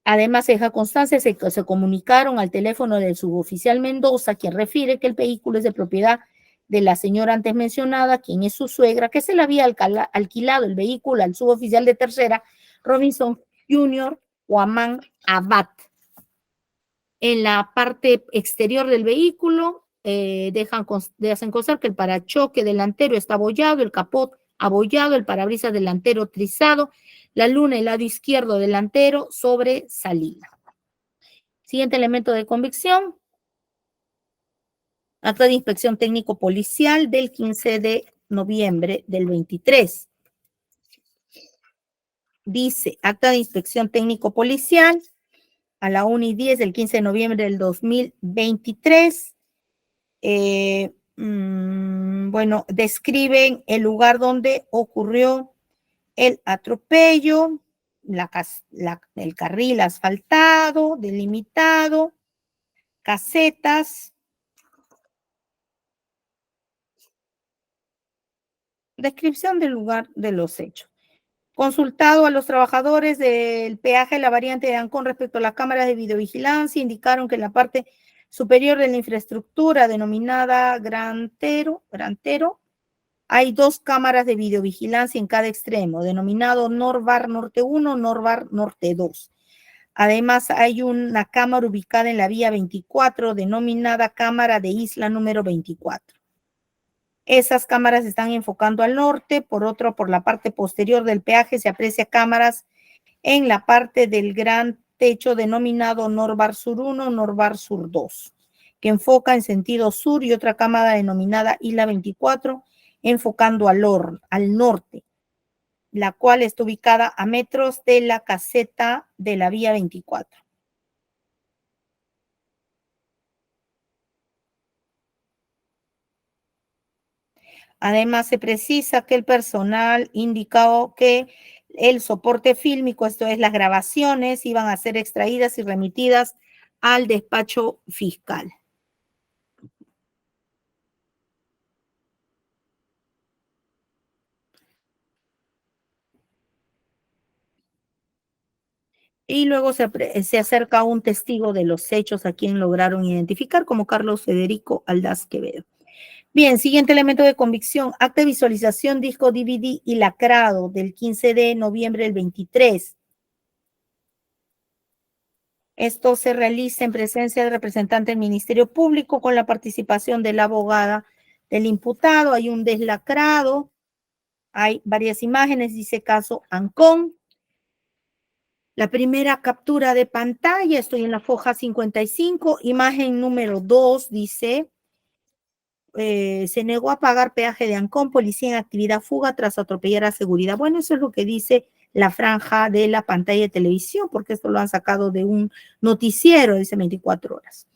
Además, se deja constancia, se comunicaron al teléfono del suboficial Mendoza, quien refiere que el vehículo es de propiedad de la señora antes mencionada, quien es su suegra, que se le había alquilado el vehículo al suboficial de tercera, Robinson Jr. Guamán Abad. En la parte exterior del vehículo dejan constar que el parachoque delantero está abollado, el capot abollado, el parabrisas delantero trizado, la luna el lado izquierdo delantero sobresalida. Siguiente elemento de convicción. Acta de inspección técnico policial del 15 de noviembre del 23. Dice, acta de inspección técnico policial a la 1:10 del 15 de noviembre del 2023. Bueno, describen el lugar donde ocurrió el atropello, el carril asfaltado, delimitado, casetas. Descripción del lugar de los hechos. Consultado a los trabajadores del peaje de la variante de Ancón respecto a las cámaras de videovigilancia, indicaron que en la parte superior de la infraestructura denominada Grantero, hay 2 cámaras de videovigilancia en cada extremo, denominado Norbar Norte 1, Norbar Norte 2. Además, hay una cámara ubicada en la vía 24, denominada cámara de isla número 24. Esas cámaras están enfocando al norte. Por otro, por la parte posterior del peaje se aprecia cámaras en la parte del gran techo denominado Norbar Sur 1, Norbar Sur 2, que enfoca en sentido sur, y otra cámara denominada Isla 24, enfocando al norte, la cual está ubicada a metros de la caseta de la vía 24. Además, se precisa que el personal indicó que el soporte fílmico, esto es, las grabaciones, iban a ser extraídas y remitidas al despacho fiscal. Y luego se acerca un testigo de los hechos a quien lograron identificar como Carlos Federico Aldaz Quevedo. Bien, siguiente elemento de convicción, acta de visualización, disco DVD y lacrado del 15 de noviembre del 23. Esto se realiza en presencia del representante del Ministerio Público con la participación de la abogada del imputado. Hay un deslacrado, hay varias imágenes, dice caso Ancón. La primera captura de pantalla, estoy en la foja 55, imagen número 2, dice, se negó a pagar peaje de Ancón, policía en actividad fuga tras atropellar a seguridad. Bueno, eso es lo que dice la franja de la pantalla de televisión, porque esto lo han sacado de un noticiero, dice 24 horas.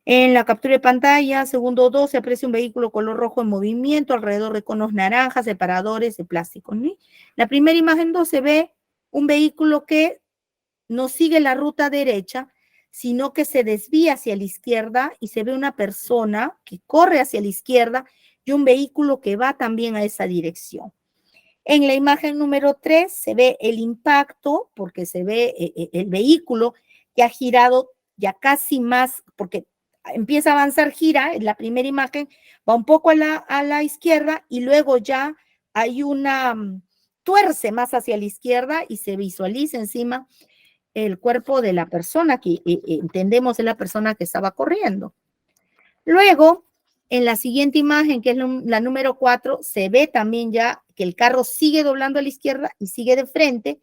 En la captura de pantalla, segundo 2, se aprecia un vehículo color rojo en movimiento, alrededor de conos naranjas, separadores de plástico, ¿no? La primera imagen 2 se ve un vehículo que no sigue la ruta derecha, sino que se desvía hacia la izquierda y se ve una persona que corre hacia la izquierda y un vehículo que va también a esa dirección. En la imagen número 3 se ve el impacto, porque se ve el vehículo que ha girado ya casi más, porque empieza a avanzar, gira, en la primera imagen va un poco a la izquierda y luego ya hay una tuerce más hacia la izquierda y se visualiza encima el cuerpo de la persona que entendemos es la persona que estaba corriendo. Luego, en la siguiente imagen, que es la número 4, se ve también ya que el carro sigue doblando a la izquierda y sigue de frente.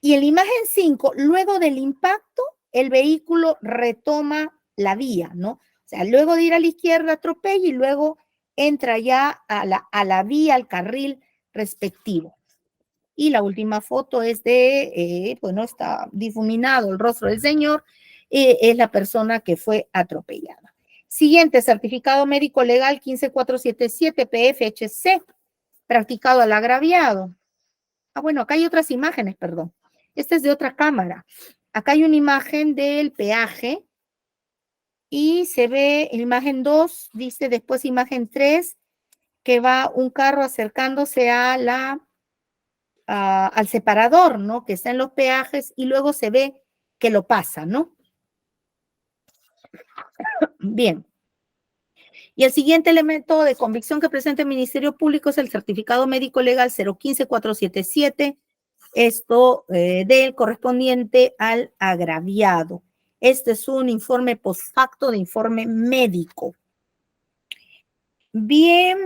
Y en la imagen 5, luego del impacto, el vehículo retoma la vía, ¿no? O sea, luego de ir a la izquierda atropella y luego entra ya a la vía, al carril respectivo. Y la última foto es bueno, está difuminado el rostro del señor, es la persona que fue atropellada. Siguiente, certificado médico legal 15477 PFHC, practicado al agraviado. Bueno, acá hay otras imágenes, perdón. Esta es de otra cámara. Acá hay una imagen del peaje y se ve en imagen 2, dice después imagen 3, que va un carro acercándose al separador, ¿no? Que está en los peajes y luego se ve que lo pasa, ¿no? Bien. Y el siguiente elemento de convicción que presenta el Ministerio Público es el certificado médico legal 015477, esto del correspondiente al agraviado. Este es un informe post facto de informe médico. Bien,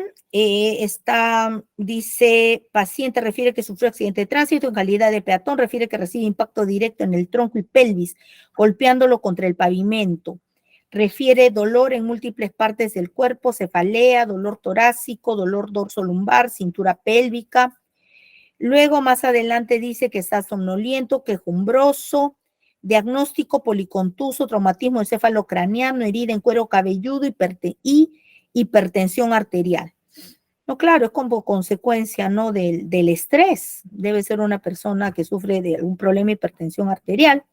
dice, paciente refiere que sufrió accidente de tránsito en calidad de peatón, refiere que recibe impacto directo en el tronco y pelvis, golpeándolo contra el pavimento. Refiere dolor en múltiples partes del cuerpo, cefalea, dolor torácico, dolor dorsolumbar, cintura pélvica. Luego, más adelante, dice que está somnoliento, quejumbroso, diagnóstico policontuso, traumatismo encefalocraniano, herida en cuero cabelludo y hipertensión arterial. No, claro, es como consecuencia, ¿no? del estrés. Debe ser una persona que sufre de un problema de hipertensión arterial.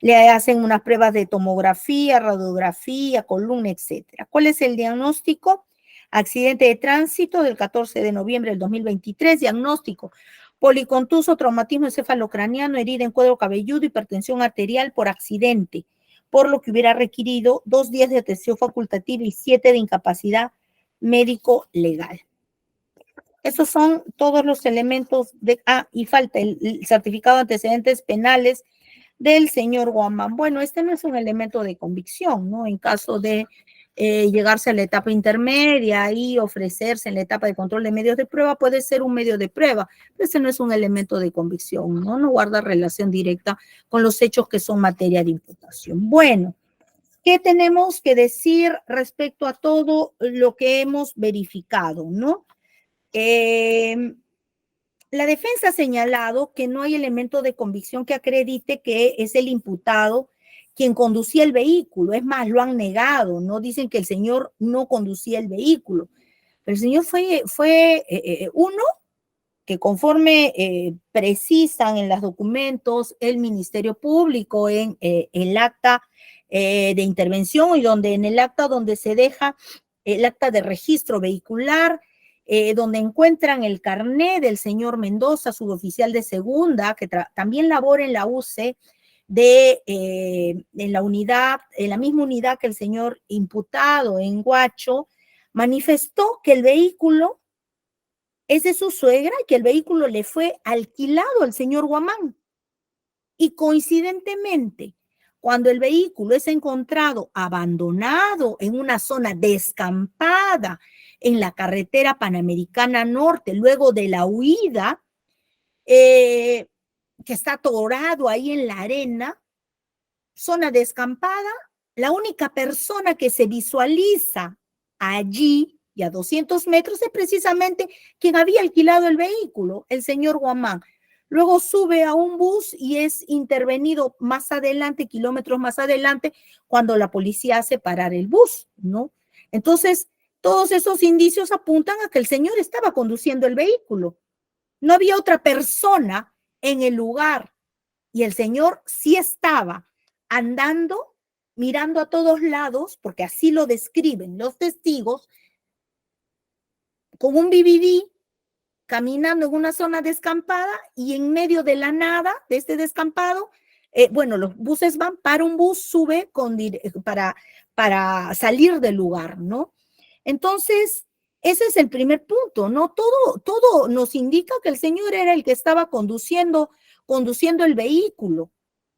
Le hacen unas pruebas de tomografía, radiografía, columna, etcétera. ¿Cuál es el diagnóstico? Accidente de tránsito del 14 de noviembre del 2023, diagnóstico, policontuso, traumatismo encefalocraniano, herida en cuero cabelludo, hipertensión arterial por accidente, por lo que hubiera requerido 2 días de atención facultativa y 7 de incapacidad médico legal. Esos son todos los elementos y falta el certificado de antecedentes penales del señor Guamán. Bueno, este no es un elemento de convicción, ¿no? En caso de llegarse a la etapa intermedia y ofrecerse en la etapa de control de medios de prueba, puede ser un medio de prueba, pero ese no es un elemento de convicción, ¿no? No guarda relación directa con los hechos que son materia de imputación. Bueno, ¿qué tenemos que decir respecto a todo lo que hemos verificado, ¿no? La defensa ha señalado que no hay elemento de convicción que acredite que es el imputado quien conducía el vehículo. Es más, lo han negado, no dicen que el señor no conducía el vehículo. Pero el señor fue uno que conforme precisan en los documentos el Ministerio Público en el acta de intervención y donde en el acta donde se deja el acta de registro vehicular, donde encuentran el carné del señor Mendoza, suboficial de segunda, que también labora en la UCE, en la misma unidad que el señor imputado en Huacho, manifestó que el vehículo es de su suegra y que el vehículo le fue alquilado al señor Guamán. Y coincidentemente, cuando el vehículo es encontrado abandonado en una zona descampada en la carretera Panamericana Norte, luego de la huida, que está atorado ahí en la arena, zona descampada, la única persona que se visualiza allí y a 200 metros es precisamente quien había alquilado el vehículo, el señor Guamán. Luego sube a un bus y es intervenido más adelante, kilómetros más adelante, cuando la policía hace parar el bus, ¿no? Entonces, todos esos indicios apuntan a que el señor estaba conduciendo el vehículo. No había otra persona en el lugar y el señor sí estaba andando, mirando a todos lados, porque así lo describen los testigos, con un BBD, caminando en una zona descampada y en medio de la nada, de este descampado, bueno, los buses van, para un bus, sube para salir del lugar, ¿no? Entonces, ese es el primer punto, ¿no? Todo nos indica que el señor era el que estaba conduciendo el vehículo.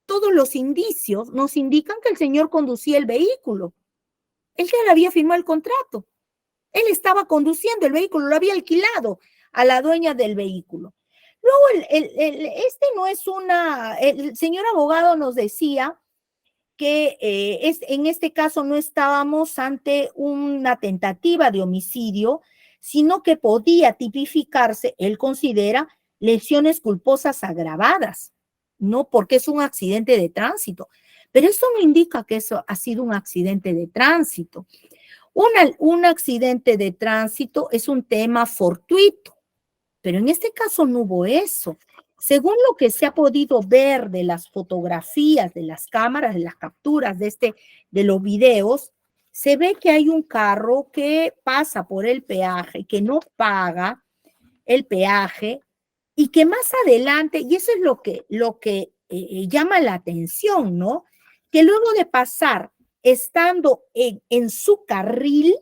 Todos los indicios nos indican que el señor conducía el vehículo. Él ya le había firmado el contrato. Él estaba conduciendo el vehículo, lo había alquilado a la dueña del vehículo. Luego, el señor abogado nos decía que en este caso no estábamos ante una tentativa de homicidio, sino que podía tipificarse, él considera, lesiones culposas agravadas, ¿no? Porque es un accidente de tránsito. Pero eso no indica que eso ha sido un accidente de tránsito. Un accidente de tránsito es un tema fortuito, pero en este caso no hubo eso. Según lo que se ha podido ver de las fotografías, de las cámaras, de las capturas de los videos, se ve que hay un carro que pasa por el peaje, que no paga el peaje y que más adelante, y eso es lo que llama la atención, ¿no? Que luego de pasar, estando en su carril,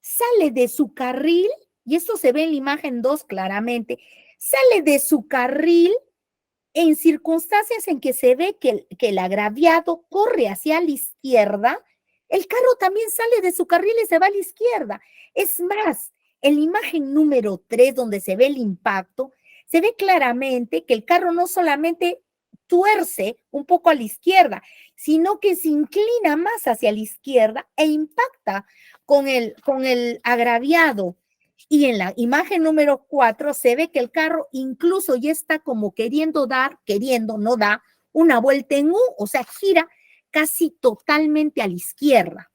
sale de su carril, y esto se ve en la imagen 2 claramente, sale de su carril en circunstancias en que se ve que el agraviado corre hacia la izquierda, el carro también sale de su carril y se va a la izquierda. Es más, en la imagen número 3, donde se ve el impacto, se ve claramente que el carro no solamente tuerce un poco a la izquierda, sino que se inclina más hacia la izquierda e impacta con el agraviado. Y en la imagen número 4 se ve que el carro incluso ya está como queriendo, no da, una vuelta en U, o sea, gira casi totalmente a la izquierda.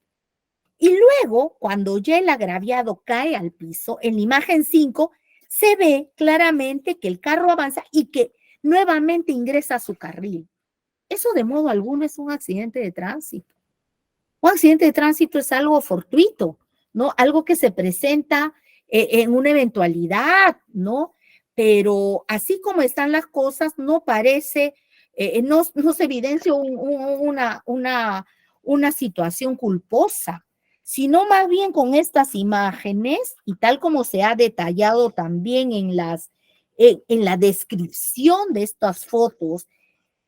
Y luego, cuando ya el agraviado cae al piso, en la imagen 5, se ve claramente que el carro avanza y que nuevamente ingresa a su carril. Eso de modo alguno es un accidente de tránsito. Un accidente de tránsito es algo fortuito, ¿no? Algo que se presenta en una eventualidad, ¿no? Pero así como están las cosas, no parece, no se evidencia una situación culposa, sino más bien con estas imágenes y tal como se ha detallado también en la descripción de estas fotos,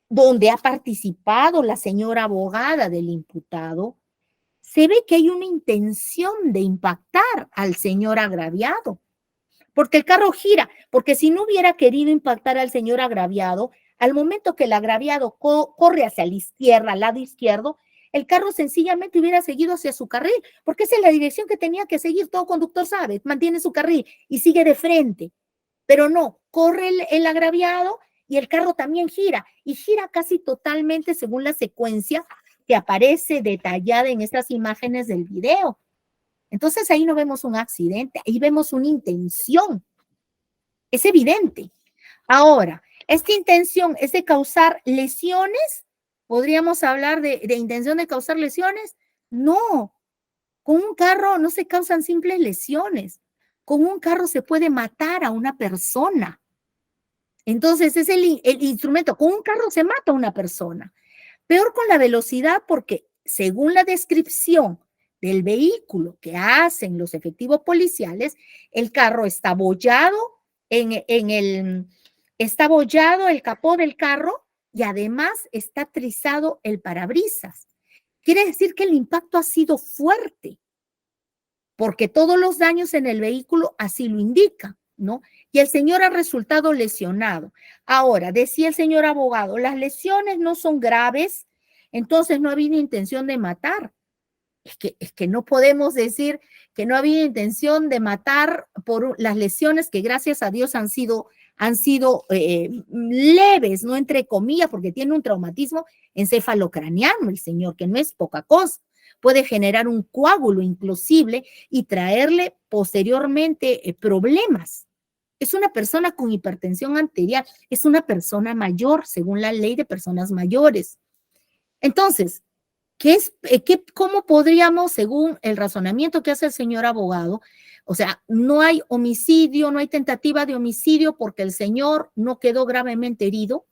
donde ha participado la señora abogada del imputado, se ve que hay una intención de impactar al señor agraviado, porque el carro gira, porque si no hubiera querido impactar al señor agraviado, al momento que el agraviado corre hacia la izquierda, al lado izquierdo, el carro sencillamente hubiera seguido hacia su carril, porque esa es la dirección que tenía que seguir, todo conductor sabe, mantiene su carril y sigue de frente, pero no, corre el agraviado y el carro también gira, y gira casi totalmente según la secuencia que aparece detallada en estas imágenes del video. Entonces ahí no vemos un accidente, ahí vemos una intención. Es evidente. Ahora, ¿esta intención es de causar lesiones? ¿Podríamos hablar de intención de causar lesiones? No. Con un carro no se causan simples lesiones. Con un carro se puede matar a una persona. Entonces es el instrumento. Con un carro se mata a una persona. Peor con la velocidad porque según la descripción del vehículo que hacen los efectivos policiales, el carro está abollado está abollado el capó del carro y además está trizado el parabrisas. Quiere decir que el impacto ha sido fuerte, porque todos los daños en el vehículo así lo indican, ¿no? Y el señor ha resultado lesionado. Ahora, decía el señor abogado, las lesiones no son graves, entonces no había intención de matar. Es que no podemos decir que no había intención de matar por las lesiones que gracias a Dios han sido leves, no entre comillas, porque tiene un traumatismo encefalocraniano el señor, que no es poca cosa. Puede generar un coágulo inclusive y traerle posteriormente problemas. Es una persona con hipertensión arterial, es una persona mayor, según la ley de personas mayores. Entonces, ¿Cómo podríamos, según el razonamiento que hace el señor abogado, o sea, no hay homicidio, no hay tentativa de homicidio porque el señor no quedó gravemente herido?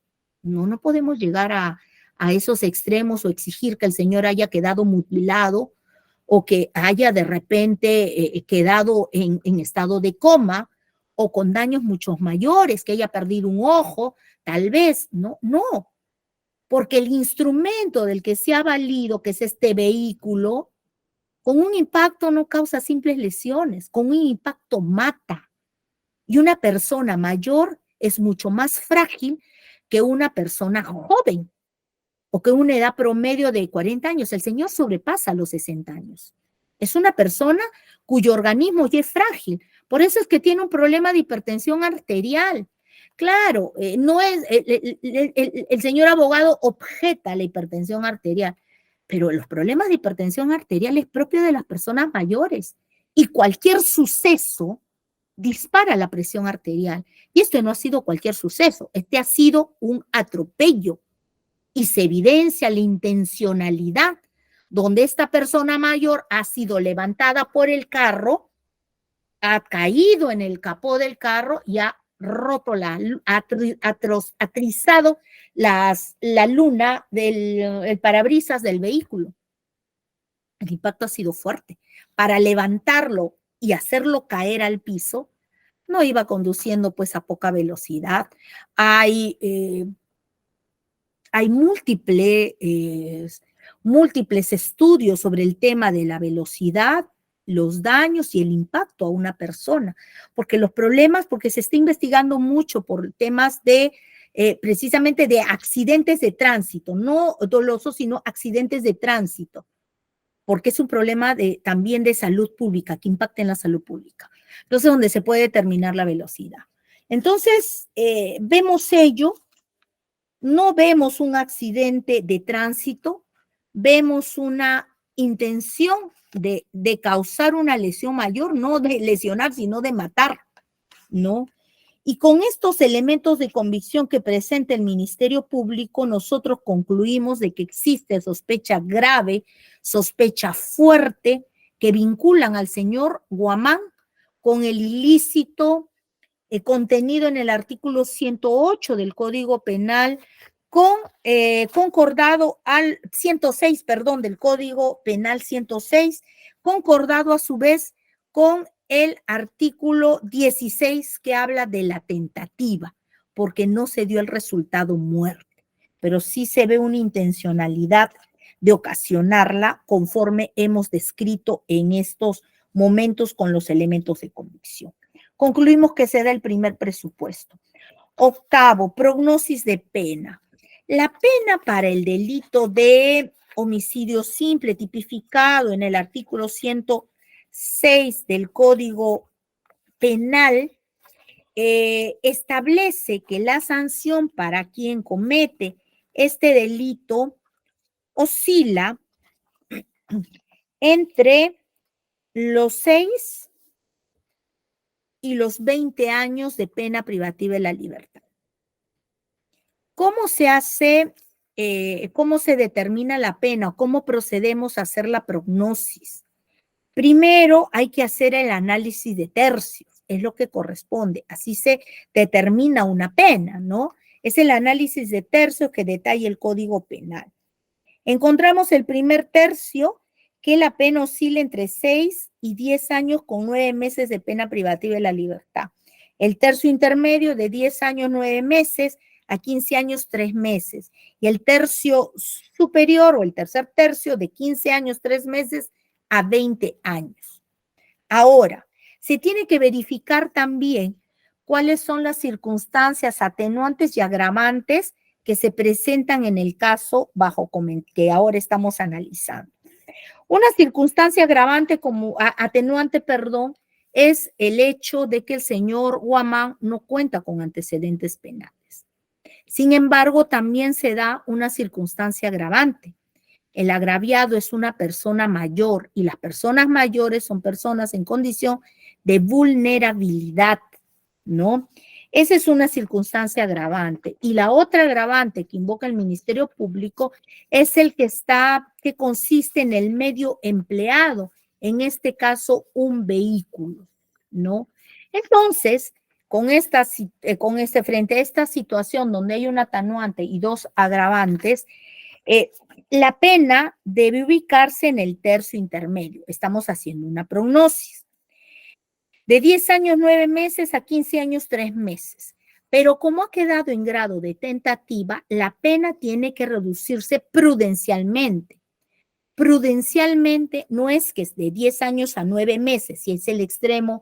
No podemos llegar a esos extremos o exigir que el señor haya quedado mutilado o que haya de repente quedado en estado de coma o con daños mucho mayores, que haya perdido un ojo, tal vez, no, porque el instrumento del que se ha valido, que es este vehículo, con un impacto no causa simples lesiones, con un impacto mata. Y una persona mayor es mucho más frágil que una persona joven o que una edad promedio de 40 años. El señor sobrepasa los 60 años. Es una persona cuyo organismo ya es frágil. Por eso es que tiene un problema de hipertensión arterial. Claro, no es el señor abogado objeta la hipertensión arterial, pero los problemas de hipertensión arterial es propio de las personas mayores y cualquier suceso dispara la presión arterial. Y esto no ha sido cualquier suceso, este ha sido un atropello y se evidencia la intencionalidad donde esta persona mayor ha sido levantada por el carro, ha caído en el capó del carro y ha roto ha trizado la luna del parabrisas del vehículo. El impacto ha sido fuerte. Para levantarlo y hacerlo caer al piso, no iba conduciendo pues a poca velocidad. Hay múltiples estudios sobre el tema de la velocidad, los daños y el impacto a una persona, porque se está investigando mucho por temas de precisamente de accidentes de tránsito, no dolosos, sino accidentes de tránsito, porque es un problema también de salud pública, que impacta en la salud pública. Entonces, donde se puede determinar la velocidad. Entonces, vemos ello. No vemos un accidente de tránsito, vemos una intención de causar una lesión mayor, no de lesionar, sino de matar, ¿no? Y con estos elementos de convicción que presenta el Ministerio Público, nosotros concluimos de que existe sospecha grave, sospecha fuerte, que vinculan al señor Guamán con el ilícito contenido en el artículo 108 del Código Penal, concordado al 106, perdón, del Código Penal 106, concordado a su vez con el artículo 16 que habla de la tentativa, porque no se dio el resultado muerte, pero sí se ve una intencionalidad de ocasionarla conforme hemos descrito en estos momentos con los elementos de convicción. Concluimos que se da el primer presupuesto. Octavo, prognosis de pena. La pena para el delito de homicidio simple tipificado en el artículo 106 del Código Penal establece que la sanción para quien comete este delito oscila entre los 6 y los 20 años de pena privativa de la libertad. ¿Cómo se hace, cómo se determina la pena o cómo procedemos a hacer la prognosis? Primero hay que hacer el análisis de tercios, es lo que corresponde. Así se determina una pena, ¿no? Es el análisis de tercios que detalla el Código Penal. Encontramos el primer tercio, que la pena oscila entre 6 y 10 años con 9 meses de pena privativa de la libertad. El tercio intermedio de 10 años, 9 meses a 15 años, 3 meses. Y el tercio superior o el tercer tercio de 15 años, 3 meses a 20 años. Ahora, se tiene que verificar también cuáles son las circunstancias atenuantes y agravantes que se presentan en el caso que ahora estamos analizando. Una circunstancia atenuante, es el hecho de que el señor Guamán no cuenta con antecedentes penales. Sin embargo, también se da una circunstancia agravante. El agraviado es una persona mayor y las personas mayores son personas en condición de vulnerabilidad, ¿no? Esa es una circunstancia agravante. Y la otra agravante que invoca el Ministerio Público es el que consiste en el medio empleado, en este caso un vehículo, ¿no? Entonces, frente a esta situación donde hay un atenuante y dos agravantes, la pena debe ubicarse en el tercio intermedio. Estamos haciendo una prognosis de 10 años 9 meses a 15 años 3 meses. Pero como ha quedado en grado de tentativa, la pena tiene que reducirse prudencialmente. Prudencialmente no es que es de 10 años a 9 meses, si es el extremo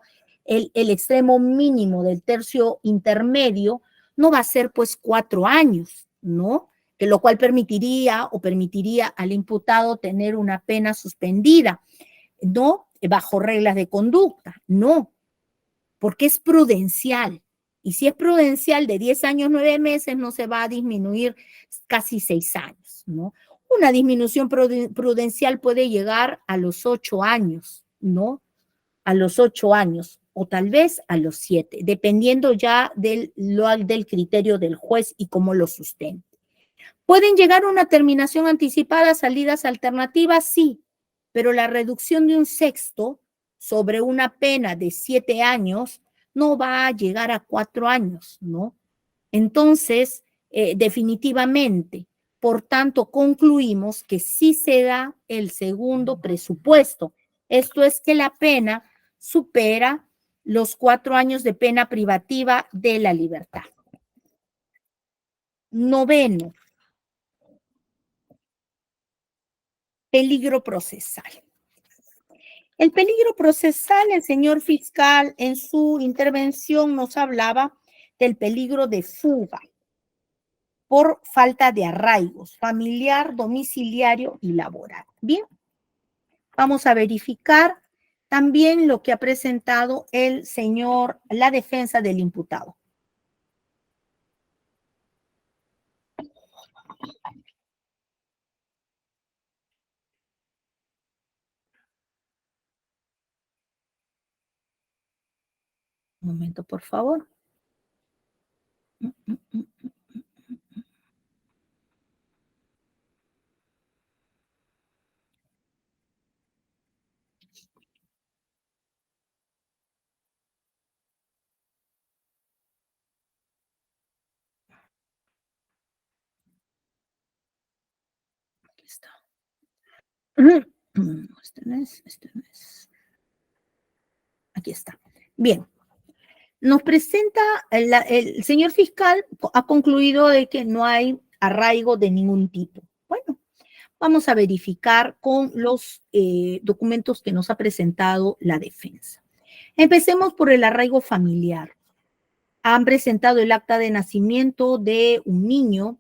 mínimo del tercio intermedio, no va a ser pues 4 años, ¿no? Que lo cual permitiría al imputado tener una pena suspendida, no bajo reglas de conducta, no, porque es prudencial. Y si es prudencial de 10 años, 9 meses, no se va a disminuir casi 6 años, ¿no? Una disminución prudencial puede llegar a los 8 años, ¿no? A los 8 años o tal vez a los 7, dependiendo ya del criterio del juez y cómo lo sustente. ¿Pueden llegar a una terminación anticipada, salidas alternativas? Sí, pero la reducción de un sexto sobre una pena de 7 años no va a llegar a 4 años, ¿no? Entonces, definitivamente, por tanto, concluimos que sí se da el segundo presupuesto. Esto es que la pena supera los 4 años de pena privativa de la libertad. Noveno, peligro procesal. El peligro procesal, el señor fiscal en su intervención nos hablaba del peligro de fuga por falta de arraigos familiar, domiciliario y laboral. Bien, vamos a verificar también lo que ha presentado la defensa del imputado. Un momento, por favor. Aquí está. Este no es. Aquí está. Bien. Nos presenta, el señor fiscal ha concluido de que no hay arraigo de ningún tipo. Bueno, vamos a verificar con los documentos que nos ha presentado la defensa. Empecemos por el arraigo familiar. Han presentado el acta de nacimiento de un niño,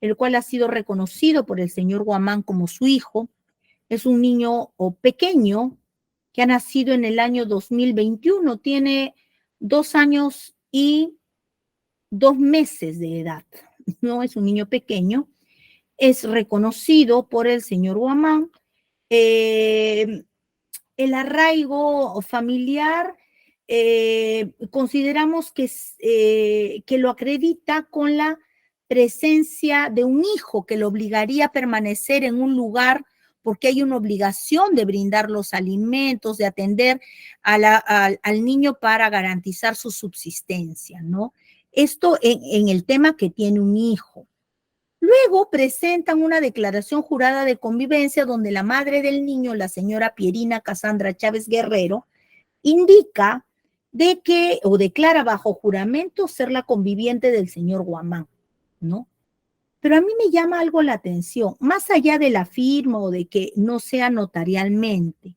el cual ha sido reconocido por el señor Guamán como su hijo. Es un niño pequeño que ha nacido en el año 2021. Tiene 2 años y 2 meses de edad. No es un niño pequeño. Es reconocido por el señor Guamán. El arraigo familiar consideramos que lo acredita con la presencia de un hijo que lo obligaría a permanecer en un lugar porque hay una obligación de brindar los alimentos, de atender al niño para garantizar su subsistencia, ¿no? Esto en el tema que tiene un hijo. Luego presentan una declaración jurada de convivencia donde la madre del niño, la señora Pierina Casandra Chávez Guerrero, indica de que, o declara bajo juramento ser la conviviente del señor Guamán, ¿no? Pero a mí me llama algo la atención, más allá de la firma o de que no sea notarialmente,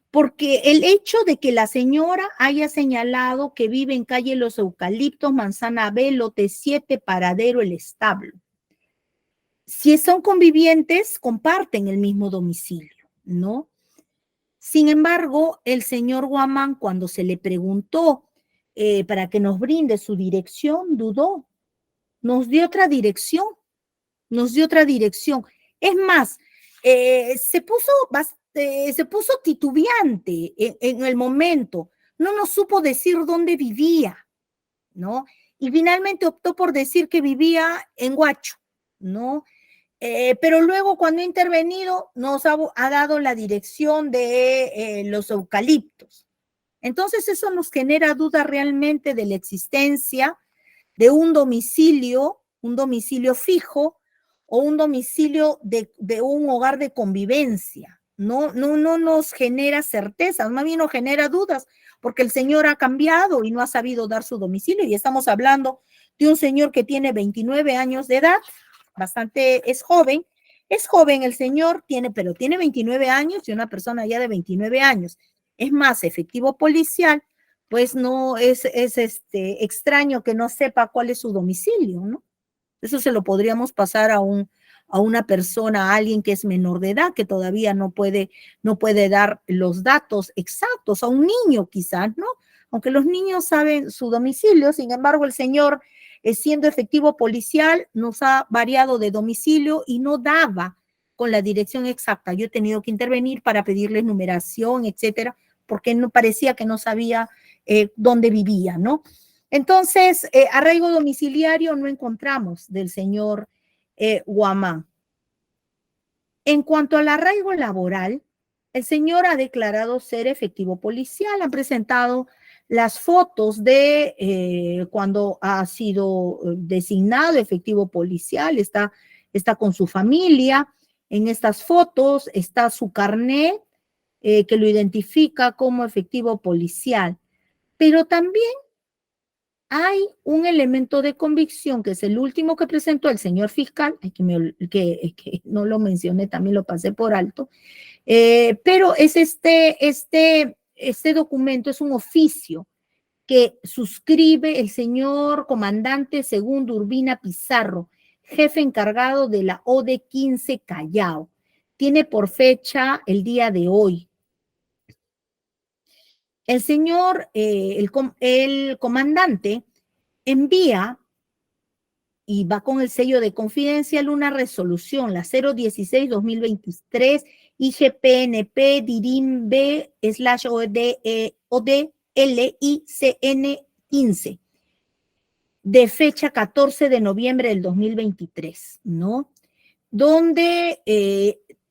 porque el hecho de que la señora haya señalado que vive en calle Los Eucaliptos, Manzana B, lote 7, Paradero, El Establo. Si son convivientes, comparten el mismo domicilio, ¿no? Sin embargo, el señor Guamán, cuando se le preguntó para que nos brinde su dirección, dudó. Nos dio otra dirección. Es más, se puso titubeante en el momento. No nos supo decir dónde vivía, ¿no? Y finalmente optó por decir que vivía en Huacho, ¿no? Pero luego cuando ha intervenido nos ha dado la dirección de los eucaliptos. Entonces eso nos genera duda realmente de la existencia de un domicilio fijo o un domicilio de un hogar de convivencia. No nos genera certezas, más bien nos genera dudas, porque el señor ha cambiado y no ha sabido dar su domicilio, y estamos hablando de un señor que tiene 29 años de edad, es joven el señor, pero tiene 29 años y una persona ya de 29 años. Es más, efectivo policial, pues no es extraño que no sepa cuál es su domicilio, ¿no? Eso se lo podríamos pasar a una persona, a alguien que es menor de edad, que todavía no puede dar los datos exactos, a un niño quizás, ¿no? Aunque los niños saben su domicilio, sin embargo, el señor, siendo efectivo policial, nos ha variado de domicilio y no daba con la dirección exacta. Yo he tenido que intervenir para pedirles numeración, etcétera, porque no parecía que no sabía dónde vivía, ¿no? Entonces, arraigo domiciliario no encontramos del señor Guamán. En cuanto al arraigo laboral, el señor ha declarado ser efectivo policial. Han presentado las fotos de cuando ha sido designado efectivo policial. Está con su familia. En estas fotos está su carnet que lo identifica como efectivo policial. Pero también hay un elemento de convicción, que es el último que presentó el señor fiscal, que no lo mencioné, también lo pasé por alto, pero es este documento, es un oficio que suscribe el señor comandante segundo Urbina Pizarro, jefe encargado de la OD 15 Callao. Tiene por fecha el día de hoy. El señor, el comandante, envía y va con el sello de confidencial una resolución, la 016-2023, IGPNP, DIRIM B/ODLICN 15, de fecha 14 de noviembre del 2023, ¿no? Donde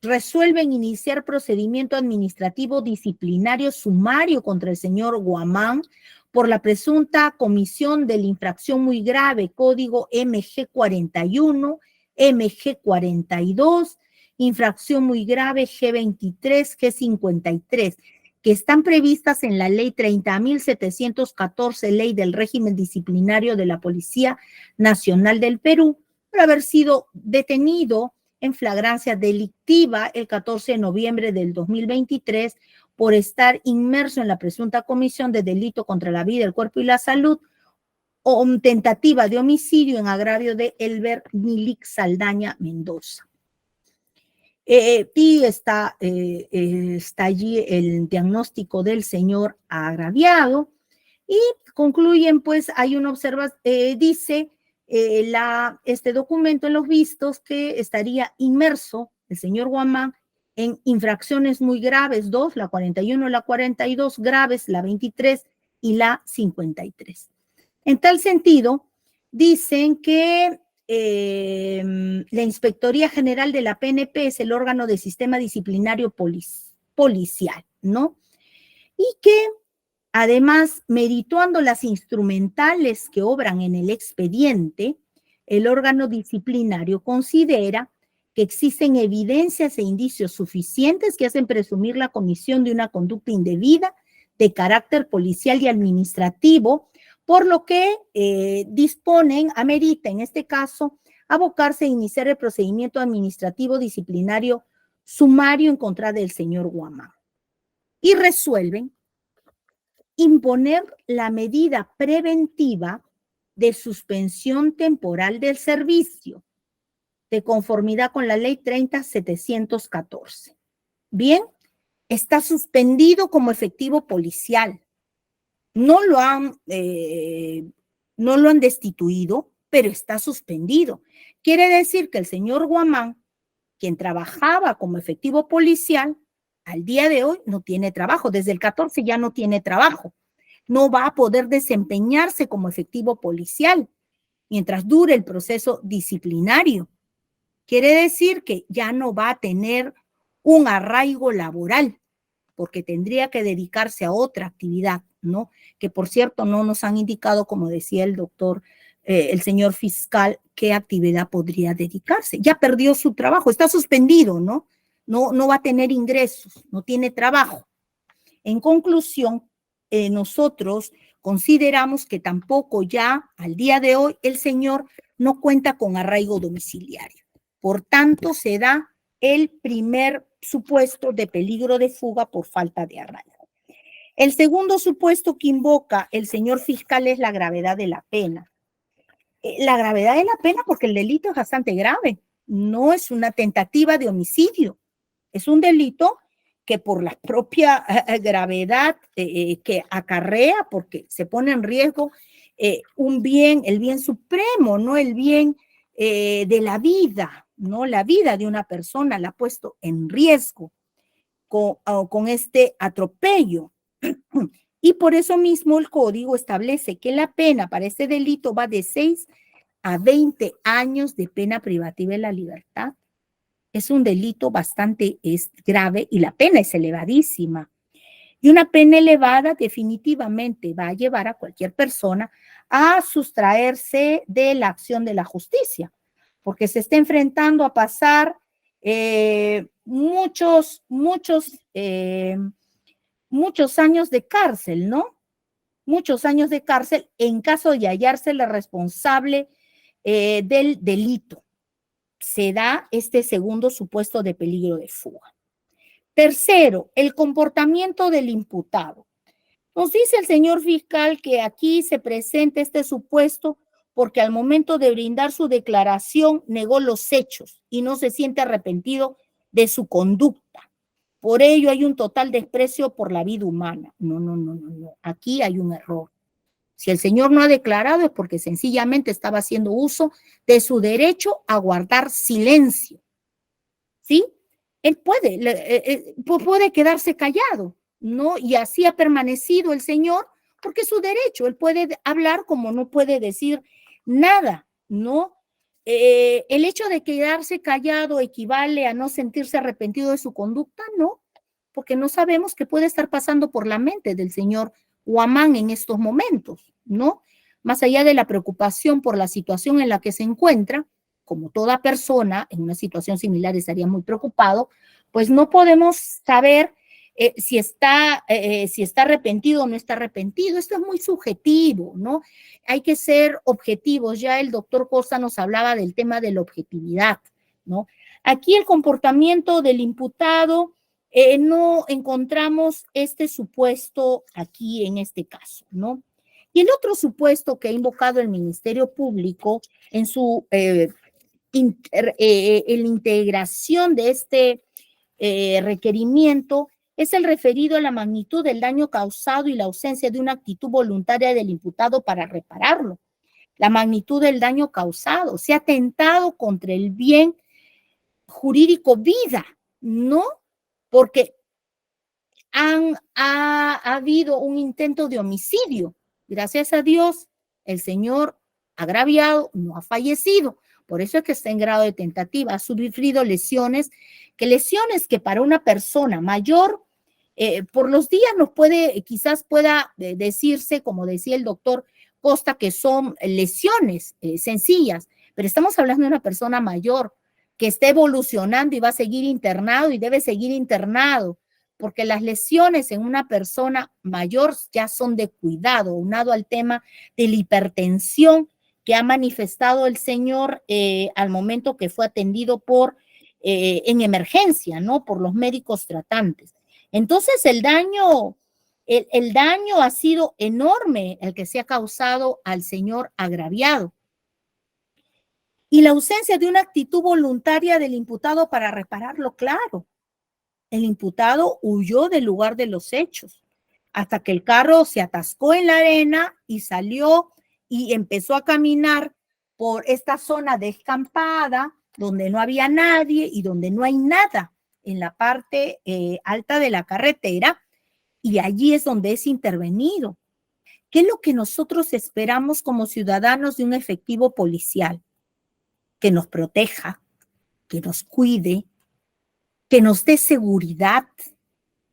resuelven iniciar procedimiento administrativo disciplinario sumario contra el señor Guamán por la presunta comisión de la infracción muy grave, código MG41, MG42, infracción muy grave G23, G53, que están previstas en la ley 30.714, ley del régimen disciplinario de la Policía Nacional del Perú, por haber sido detenido en flagrancia delictiva el 14 de noviembre del 2023 por estar inmerso en la presunta comisión de delito contra la vida, el cuerpo y la salud o tentativa de homicidio en agravio de Elber Milik Saldaña Mendoza. Y está allí el diagnóstico del señor agraviado y concluyen, pues hay una observación, dice este documento en los vistos que estaría inmerso el señor Guamán en infracciones muy graves, la 41, la 42, graves, la 23 y la 53. En tal sentido, dicen que la Inspectoría General de la PNP es el órgano de sistema disciplinario policial, ¿no? Y que además, meditando las instrumentales que obran en el expediente, el órgano disciplinario considera que existen evidencias e indicios suficientes que hacen presumir la comisión de una conducta indebida de carácter policial y administrativo, por lo que amerita en este caso abocarse a iniciar el procedimiento administrativo disciplinario sumario en contra del señor Guamán. Y resuelven imponer la medida preventiva de suspensión temporal del servicio, de conformidad con la ley 30.714. Bien, está suspendido como efectivo policial. No lo han destituido, pero está suspendido. Quiere decir que el señor Guamán, quien trabajaba como efectivo policial, al día de hoy no tiene trabajo. Desde el 14 ya no tiene trabajo. no va a poder desempeñarse como efectivo policial mientras dure el proceso disciplinario. Quiere decir que ya no va a tener un arraigo laboral, porque tendría que dedicarse a otra actividad, ¿no? Que por cierto no nos han indicado, como decía el doctor, el señor fiscal, qué actividad podría dedicarse. Ya perdió su trabajo, está suspendido, ¿no? No va a tener ingresos, no tiene trabajo. En conclusión, nosotros consideramos que tampoco ya al día de hoy el señor no cuenta con arraigo domiciliario. Por tanto, se da el primer supuesto de peligro de fuga por falta de arraigo. El segundo supuesto que invoca el señor fiscal es la gravedad de la pena. La gravedad de la pena porque el delito es bastante grave. No es una tentativa de homicidio. Es un delito que por la propia gravedad que acarrea, porque se pone en riesgo un bien, el bien supremo, no el bien de la vida, ¿no? La vida de una persona la ha puesto en riesgo con este atropello. Y por eso mismo el código establece que la pena para este delito va de 6 a 20 años de pena privativa de la libertad. Es un delito bastante grave y la pena es elevadísima. Y una pena elevada definitivamente va a llevar a cualquier persona a sustraerse de la acción de la justicia, porque se está enfrentando a pasar muchos años de cárcel, ¿no? Muchos años de cárcel en caso de hallarse la responsable del delito. Se da este segundo supuesto de peligro de fuga. Tercero, el comportamiento del imputado. Nos dice el señor fiscal que aquí se presenta este supuesto porque al momento de brindar su declaración negó los hechos y no se siente arrepentido de su conducta. Por ello hay un total desprecio por la vida humana. No. Aquí hay un error. Si el señor no ha declarado es porque sencillamente estaba haciendo uso de su derecho a guardar silencio. ¿Sí? Él puede quedarse callado, ¿no? Y así ha permanecido el señor porque es su derecho. Él puede hablar como no puede decir nada, ¿no? El hecho de quedarse callado equivale a no sentirse arrepentido de su conducta, ¿no? Porque no sabemos qué puede estar pasando por la mente del señor Huamán en estos momentos, ¿no? Más allá de la preocupación por la situación en la que se encuentra, como toda persona en una situación similar estaría muy preocupado, pues no podemos saber si está arrepentido o no está arrepentido. Esto es muy subjetivo, ¿no? Hay que ser objetivos. Ya el doctor Costa nos hablaba del tema de la objetividad, ¿no? Aquí el comportamiento del imputado, no encontramos este supuesto aquí en este caso, ¿no? Y el otro supuesto que ha invocado el Ministerio Público en su integración de este requerimiento es el referido a la magnitud del daño causado y la ausencia de una actitud voluntaria del imputado para repararlo. La magnitud del daño causado, se ha atentado contra el bien jurídico vida, ¿no? Porque ha habido un intento de homicidio. Gracias a Dios, el señor agraviado no ha fallecido. Por eso es que está en grado de tentativa. Ha sufrido lesiones que para una persona mayor, por los días quizás pueda decirse, como decía el doctor Costa, que son lesiones sencillas, pero estamos hablando de una persona mayor que está evolucionando y va a seguir internado y debe seguir internado, porque las lesiones en una persona mayor ya son de cuidado, unado al tema de la hipertensión que ha manifestado el señor al momento que fue atendido en emergencia, ¿no? Por los médicos tratantes. Entonces el daño ha sido enorme el que se ha causado al señor agraviado. Y la ausencia de una actitud voluntaria del imputado para repararlo, claro. El imputado huyó del lugar de los hechos hasta que el carro se atascó en la arena y salió y empezó a caminar por esta zona descampada donde no había nadie y donde no hay nada en la parte alta de la carretera, y allí es donde es intervenido ¿Qué es lo que nosotros esperamos como ciudadanos de un efectivo policial? Que nos proteja, que nos cuide, que nos dé seguridad.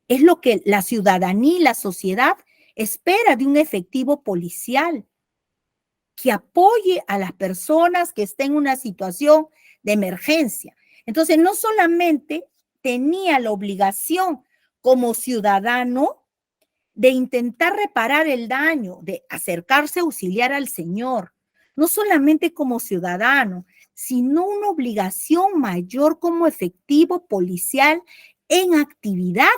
Es lo que la ciudadanía y la sociedad espera de un efectivo policial, que apoye a las personas que estén en una situación de emergencia. Entonces, no solamente tenía la obligación como ciudadano de intentar reparar el daño, de acercarse a auxiliar al Señor, no solamente como ciudadano, sino una obligación mayor como efectivo policial en actividad.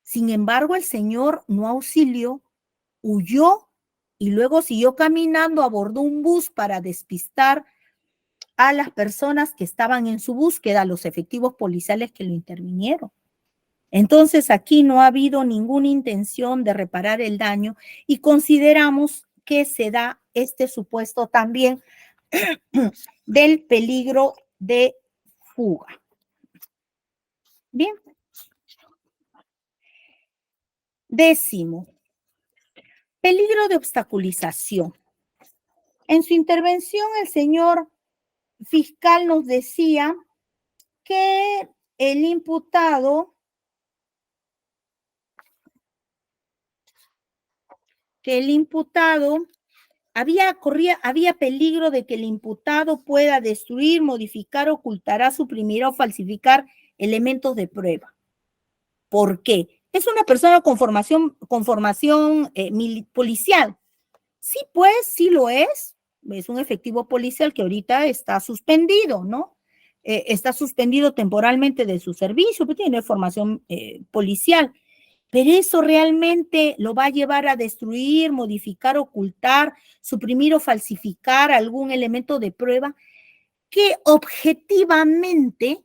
Sin embargo, el Señor no auxilió, huyó y luego siguió caminando, abordó un bus para despistar a las personas que estaban en su búsqueda, los efectivos policiales que lo intervinieron. Entonces, aquí no ha habido ninguna intención de reparar el daño y consideramos que se da este supuesto también del peligro de fuga. Bien. 10º, peligro de obstaculización. En su intervención, el señor fiscal nos decía que el imputado había peligro de que el imputado pueda destruir, modificar, ocultar, suprimir o falsificar elementos de prueba. ¿Por qué? Es una persona con formación policial. Sí, pues, sí lo es. Es un efectivo policial que ahorita está suspendido, ¿no? Está suspendido temporalmente de su servicio, pero tiene formación policial. Pero eso realmente lo va a llevar a destruir, modificar, ocultar, suprimir o falsificar algún elemento de prueba que objetivamente,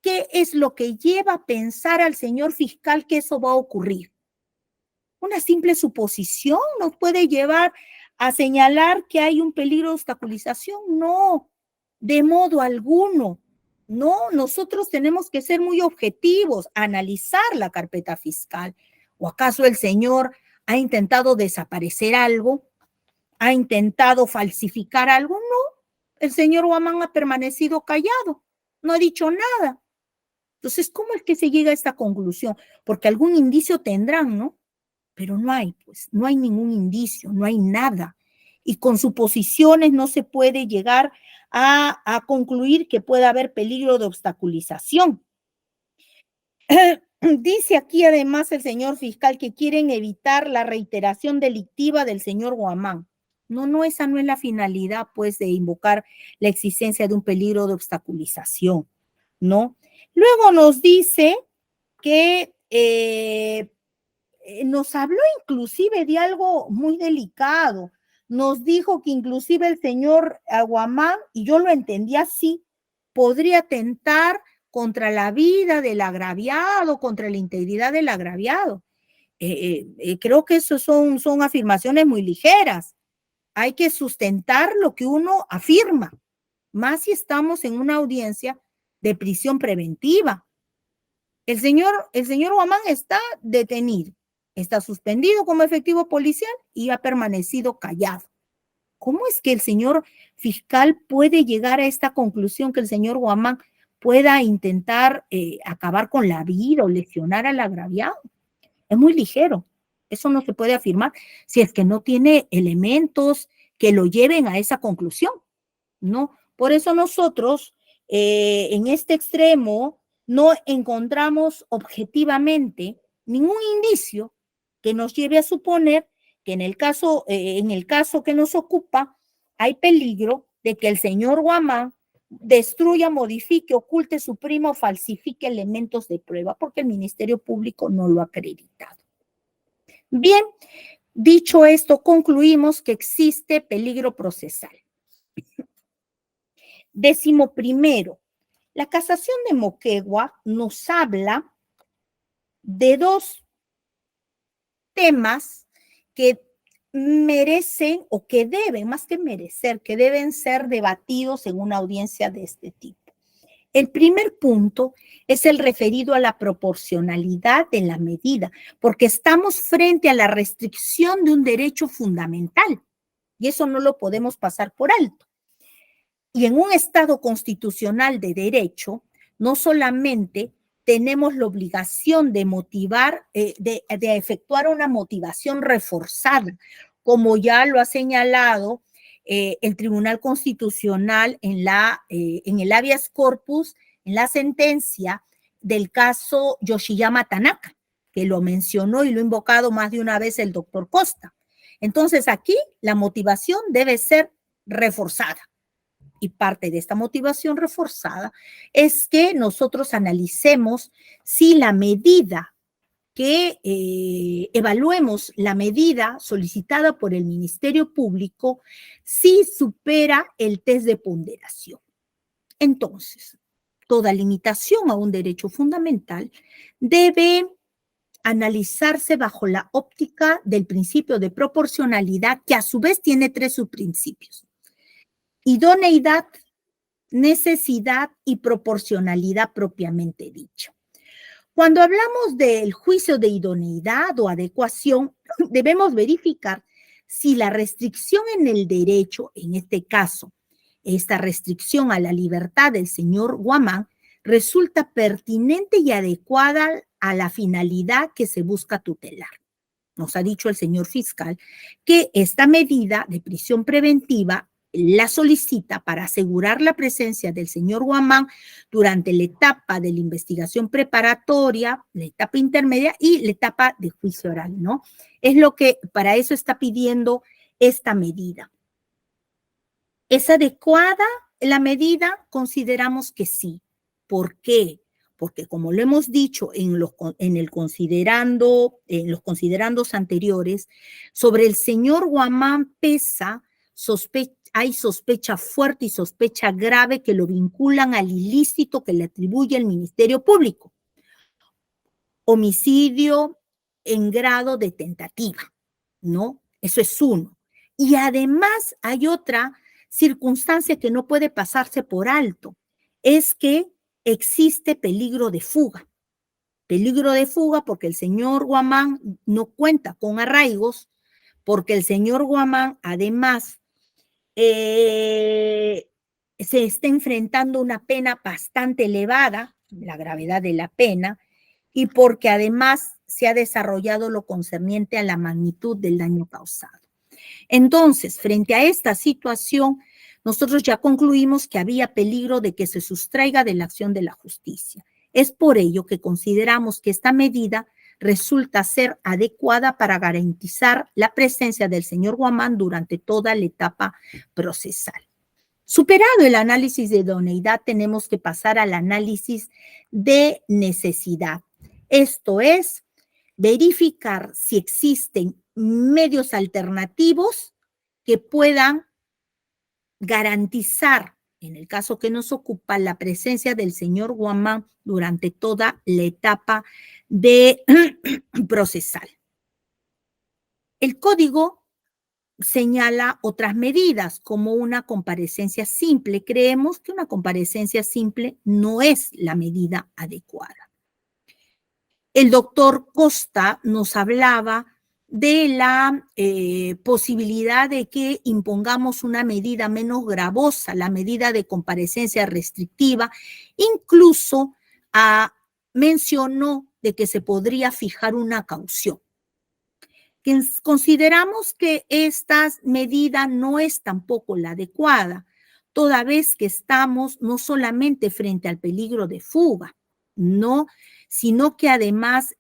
¿qué es lo que lleva a pensar al señor fiscal que eso va a ocurrir? Una simple suposición nos puede llevar a señalar que hay un peligro de obstaculización. No, de modo alguno. No, nosotros tenemos que ser muy objetivos, analizar la carpeta fiscal. ¿O acaso el señor ha intentado desaparecer algo? ¿Ha intentado falsificar algo? No, el señor Guamán ha permanecido callado, no ha dicho nada. Entonces, ¿cómo es que se llega a esta conclusión? Porque algún indicio tendrán, ¿no? Pero no hay, pues, no hay ningún indicio, no hay nada. Y con suposiciones no se puede llegar a concluir que pueda haber peligro de obstaculización. Dice aquí además el señor fiscal que quieren evitar la reiteración delictiva del señor Guamán. No, esa no es la finalidad, pues, de invocar la existencia de un peligro de obstaculización, ¿no? Luego nos dice que nos habló inclusive de algo muy delicado. Nos dijo que inclusive el señor Guamán, y yo lo entendí así, podría atentar contra la vida del agraviado, contra la integridad del agraviado. Creo que eso son afirmaciones muy ligeras. Hay que sustentar lo que uno afirma, más si estamos en una audiencia de prisión preventiva. El señor Guamán está detenido, está suspendido como efectivo policial y ha permanecido callado. ¿Cómo es que el señor fiscal puede llegar a esta conclusión que el señor Guamán pueda intentar acabar con la vida o lesionar al agraviado? Es muy ligero. Eso no se puede afirmar si es que no tiene elementos que lo lleven a esa conclusión, ¿no? Por eso nosotros en este extremo no encontramos objetivamente ningún indicio que nos lleve a suponer que en el caso que nos ocupa hay peligro de que el señor Guamán destruya, modifique, oculte, suprima o falsifique elementos de prueba, porque el Ministerio Público no lo ha acreditado. Bien, dicho esto, concluimos que existe peligro procesal. 11º, la casación de Moquegua nos habla de dos temas que merecen o que deben, más que merecer, que deben ser debatidos en una audiencia de este tipo. El primer punto es el referido a la proporcionalidad de la medida, porque estamos frente a la restricción de un derecho fundamental y eso no lo podemos pasar por alto. Y en un Estado constitucional de derecho, no solamente tenemos la obligación de motivar, de efectuar una motivación reforzada, como ya lo ha señalado el Tribunal Constitucional en el habeas corpus, en la sentencia del caso Yoshiyama Tanaka, que lo mencionó y lo ha invocado más de una vez el doctor Costa. Entonces aquí la motivación debe ser reforzada. Y parte de esta motivación reforzada es que nosotros analicemos si la medida evaluemos la medida solicitada por el Ministerio Público si supera el test de ponderación. Entonces, toda limitación a un derecho fundamental debe analizarse bajo la óptica del principio de proporcionalidad, que a su vez tiene tres subprincipios: idoneidad, necesidad y proporcionalidad propiamente dicho. Cuando hablamos del juicio de idoneidad o adecuación, debemos verificar si la restricción en el derecho, en este caso, esta restricción a la libertad del señor Guamán, resulta pertinente y adecuada a la finalidad que se busca tutelar. Nos ha dicho el señor fiscal que esta medida de prisión preventiva la solicita para asegurar la presencia del señor Guamán durante la etapa de la investigación preparatoria, la etapa intermedia y la etapa de juicio oral, ¿no? Es lo que para eso está pidiendo esta medida. ¿Es adecuada la medida? Consideramos que sí. ¿Por qué? Porque como lo hemos dicho en los considerandos anteriores, sobre el señor Guamán pesa hay sospecha fuerte y sospecha grave que lo vinculan al ilícito que le atribuye el Ministerio Público. Homicidio en grado de tentativa, ¿no? Eso es uno. Y además hay otra circunstancia que no puede pasarse por alto, es que existe peligro de fuga. Peligro de fuga porque el señor Guamán no cuenta con arraigos, porque el señor Guamán además se está enfrentando una pena bastante elevada, la gravedad de la pena, y porque además se ha desarrollado lo concerniente a la magnitud del daño causado. Entonces, frente a esta situación, nosotros ya concluimos que había peligro de que se sustraiga de la acción de la justicia. Es por ello que consideramos que esta medida resulta ser adecuada para garantizar la presencia del señor Guamán durante toda la etapa procesal. Superado el análisis de idoneidad, tenemos que pasar al análisis de necesidad. Esto es, verificar si existen medios alternativos que puedan garantizar, en el caso que nos ocupa, la presencia del señor Guamán durante toda la etapa de procesal. El código señala otras medidas, como una comparecencia simple. Creemos que una comparecencia simple no es la medida adecuada. El doctor Costa nos hablaba de la posibilidad de que impongamos una medida menos gravosa, la medida de comparecencia restrictiva. Incluso mencionó de que se podría fijar una caución. Consideramos que esta medida no es tampoco la adecuada, toda vez que estamos no solamente frente al peligro de fuga, no, sino que además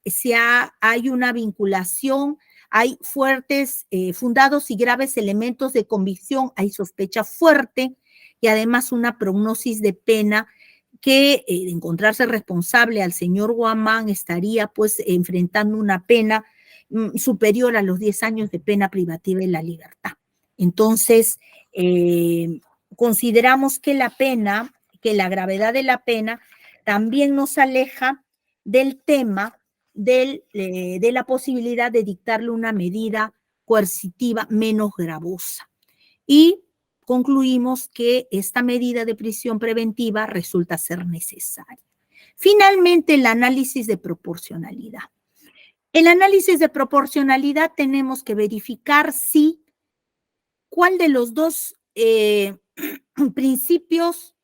hay una vinculación, hay fuertes, fundados y graves elementos de convicción, hay sospecha fuerte y además una prognosis de pena que de encontrarse responsable al señor Guamán estaría pues enfrentando una pena superior a los 10 años de pena privativa de la libertad. Entonces, consideramos que la gravedad de la pena también nos aleja del tema de la posibilidad de dictarle una medida coercitiva menos gravosa. Y concluimos que esta medida de prisión preventiva resulta ser necesaria. Finalmente, el análisis de proporcionalidad. El análisis de proporcionalidad tenemos que verificar si cuál de los dos principios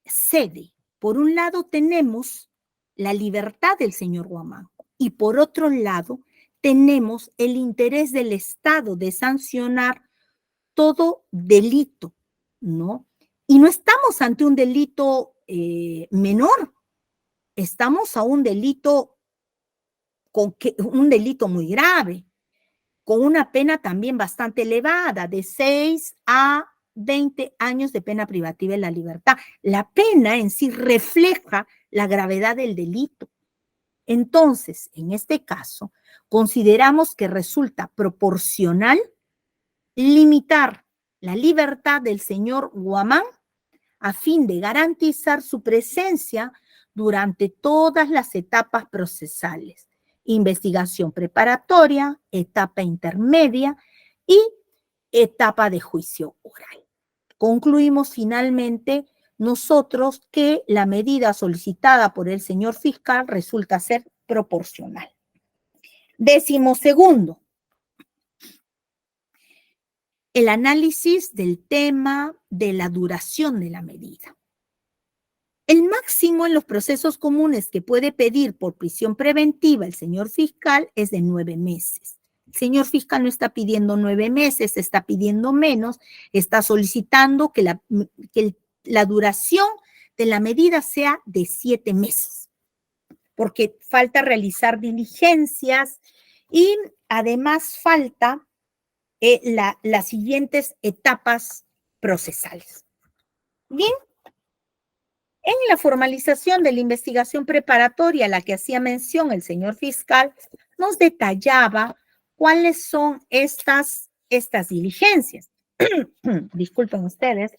cede. Por un lado tenemos la libertad del señor Guamán y por otro lado tenemos el interés del Estado de sancionar todo delito, ¿no? Y no estamos ante un delito menor, estamos a un delito un delito muy grave, con una pena también bastante elevada, de 6 a 20 años de pena privativa de la libertad. La pena en sí refleja la gravedad del delito. Entonces, en este caso, consideramos que resulta proporcional limitar la libertad del señor Guamán a fin de garantizar su presencia durante todas las etapas procesales: investigación preparatoria, etapa intermedia y etapa de juicio oral. Concluimos finalmente nosotros que la medida solicitada por el señor fiscal resulta ser proporcional. 12º, el análisis del tema de la duración de la medida. El máximo en los procesos comunes que puede pedir por prisión preventiva el señor fiscal es de 9 meses. El señor fiscal no está pidiendo 9 meses, está pidiendo menos, está solicitando que la duración de la medida sea de 7 meses, porque falta realizar diligencias y además falta las siguientes etapas procesales. Bien. En la formalización de la investigación preparatoria a la que hacía mención el señor fiscal, nos detallaba cuáles son estas diligencias. Disculpen ustedes.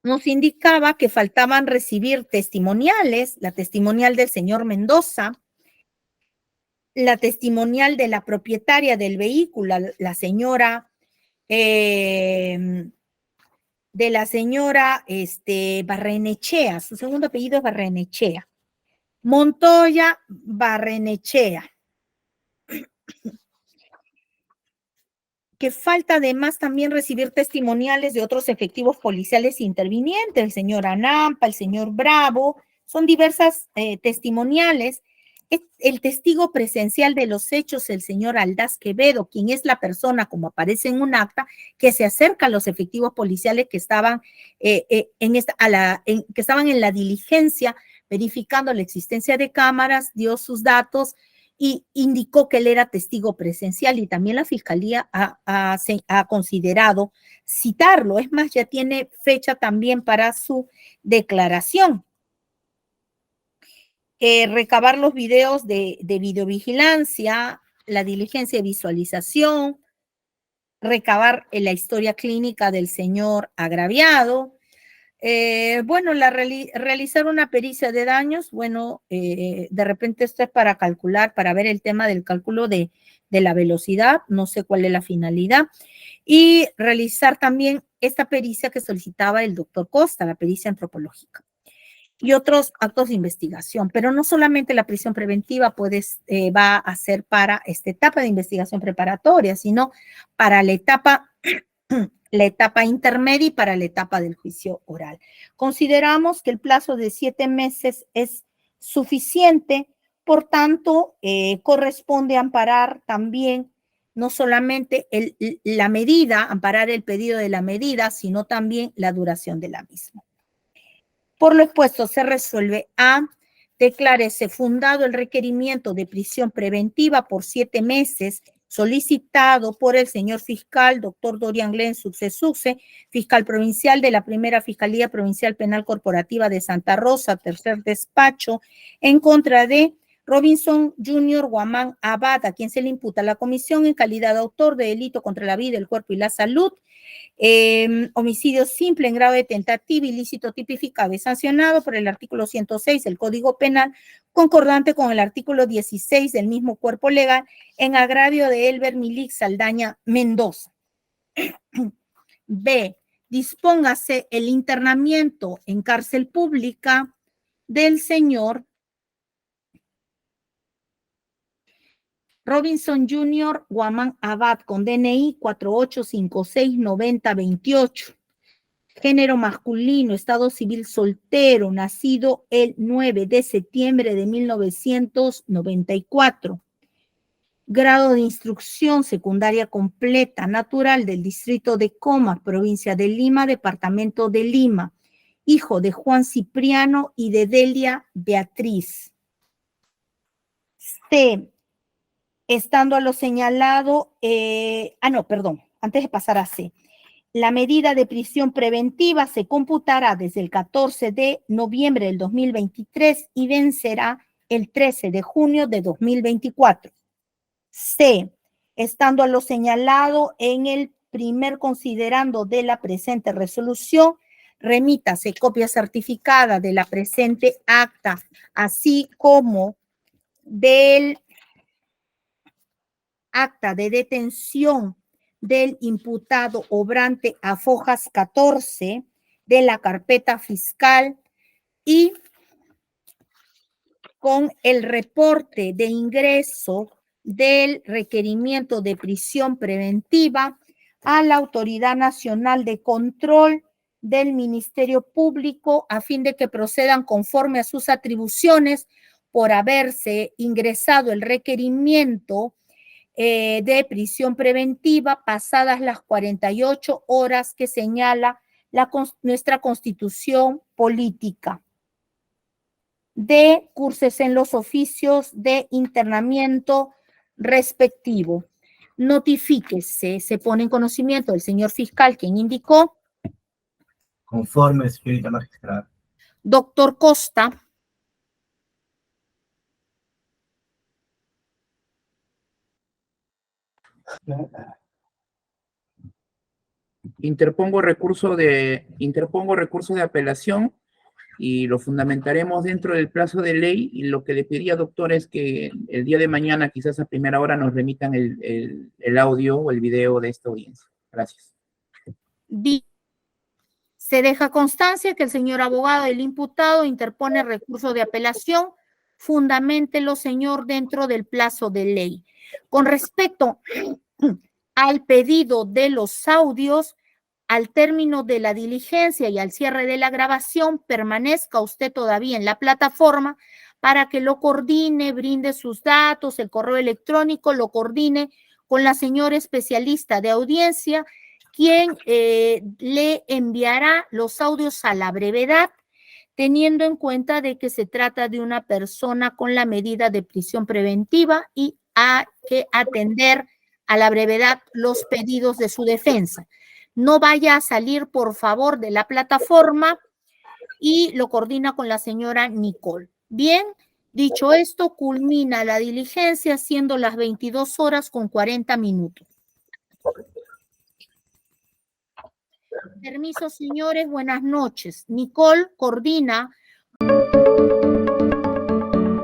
Nos indicaba que faltaban recibir testimoniales, la testimonial del señor Mendoza, la testimonial de la propietaria del vehículo, la señora Barrenechea, su segundo apellido es Barrenechea, Montoya Barrenechea, que falta además también recibir testimoniales de otros efectivos policiales intervinientes, el señor Anampa, el señor Bravo, son diversas testimoniales. El testigo presencial de los hechos, el señor Aldaz Quevedo, quien es la persona, como aparece en un acta, que se acerca a los efectivos policiales que estaban, que estaban en la diligencia verificando la existencia de cámaras, dio sus datos y indicó que él era testigo presencial, y también la fiscalía ha considerado citarlo. Es más, ya tiene fecha también para su declaración. Recabar los videos de videovigilancia, la diligencia de visualización, recabar la historia clínica del señor agraviado, realizar una pericia de daños. De repente esto es para calcular, para ver el tema del cálculo de la velocidad, no sé cuál es la finalidad, y realizar también esta pericia que solicitaba el doctor Costa, la pericia antropológica, y otros actos de investigación. Pero no solamente la prisión preventiva va a ser para esta etapa de investigación preparatoria, sino para la etapa intermedia y para la etapa del juicio oral. Consideramos que el plazo de 7 meses es suficiente, por tanto, corresponde amparar también no solamente la medida, amparar el pedido de la medida, sino también la duración de la misma. Por lo expuesto, se resuelve a: declárese fundado el requerimiento de prisión preventiva por 7 meses solicitado por el señor fiscal, doctor Dorian Glenn Succe, fiscal provincial de la Primera Fiscalía Provincial Penal Corporativa de Santa Rosa, tercer despacho, en contra de Robinson Jr. Guamán Abad, a quien se le imputa la comisión en calidad de autor de delito contra la vida, el cuerpo y la salud, homicidio simple en grado de tentativa, ilícito tipificado y sancionado por el artículo 106 del Código Penal, concordante con el artículo 16 del mismo cuerpo legal, en agravio de Elber Milik Saldaña Mendoza. B. Dispóngase el internamiento en cárcel pública del señor Robinson Jr. Guamán Abad con DNI 48569028. Género masculino, estado civil soltero, nacido el 9 de septiembre de 1994. Grado de instrucción secundaria completa, natural del distrito de Comas, provincia de Lima, departamento de Lima. Hijo de Juan Cipriano y de Delia Beatriz. C. Estando a lo señalado, antes de pasar a C. La medida de prisión preventiva se computará desde el 14 de noviembre del 2023 y vencerá el 13 de junio de 2024. C. Estando a lo señalado en el primer considerando de la presente resolución, remítase copia certificada de la presente acta, así como del acta de detención del imputado obrante a fojas 14 de la carpeta fiscal y con el reporte de ingreso del requerimiento de prisión preventiva a la Autoridad Nacional de Control del Ministerio Público a fin de que procedan conforme a sus atribuciones por haberse ingresado el requerimiento de prisión preventiva pasadas las 48 horas que señala nuestra Constitución política. D. Curses en los oficios de internamiento respectivo. Notifíquese, se pone en conocimiento del señor fiscal, quien indicó. Conforme, señorita magistrada. Doctor Costa. Interpongo recurso de apelación y lo fundamentaremos dentro del plazo de ley, y lo que le pediría, doctor, es que el día de mañana, quizás a primera hora, nos remitan el audio o el video de esta audiencia. Gracias. Se deja constancia que el señor abogado del imputado interpone recurso de apelación, fundaméntelo, señor, dentro del plazo de ley. Con respecto al pedido de los audios, al término de la diligencia y al cierre de la grabación, permanezca usted todavía en la plataforma para que lo coordine, brinde sus datos, el correo electrónico, lo coordine con la señora especialista de audiencia, quien le enviará los audios a la brevedad, teniendo en cuenta de que se trata de una persona con la medida de prisión preventiva y hay que atender a la brevedad los pedidos de su defensa. No vaya a salir, por favor, de la plataforma y lo coordina con la señora Nicole. Bien, dicho esto, culmina la diligencia siendo las 22 horas con 40 minutos. Permiso, señores, buenas noches. Nicole coordina.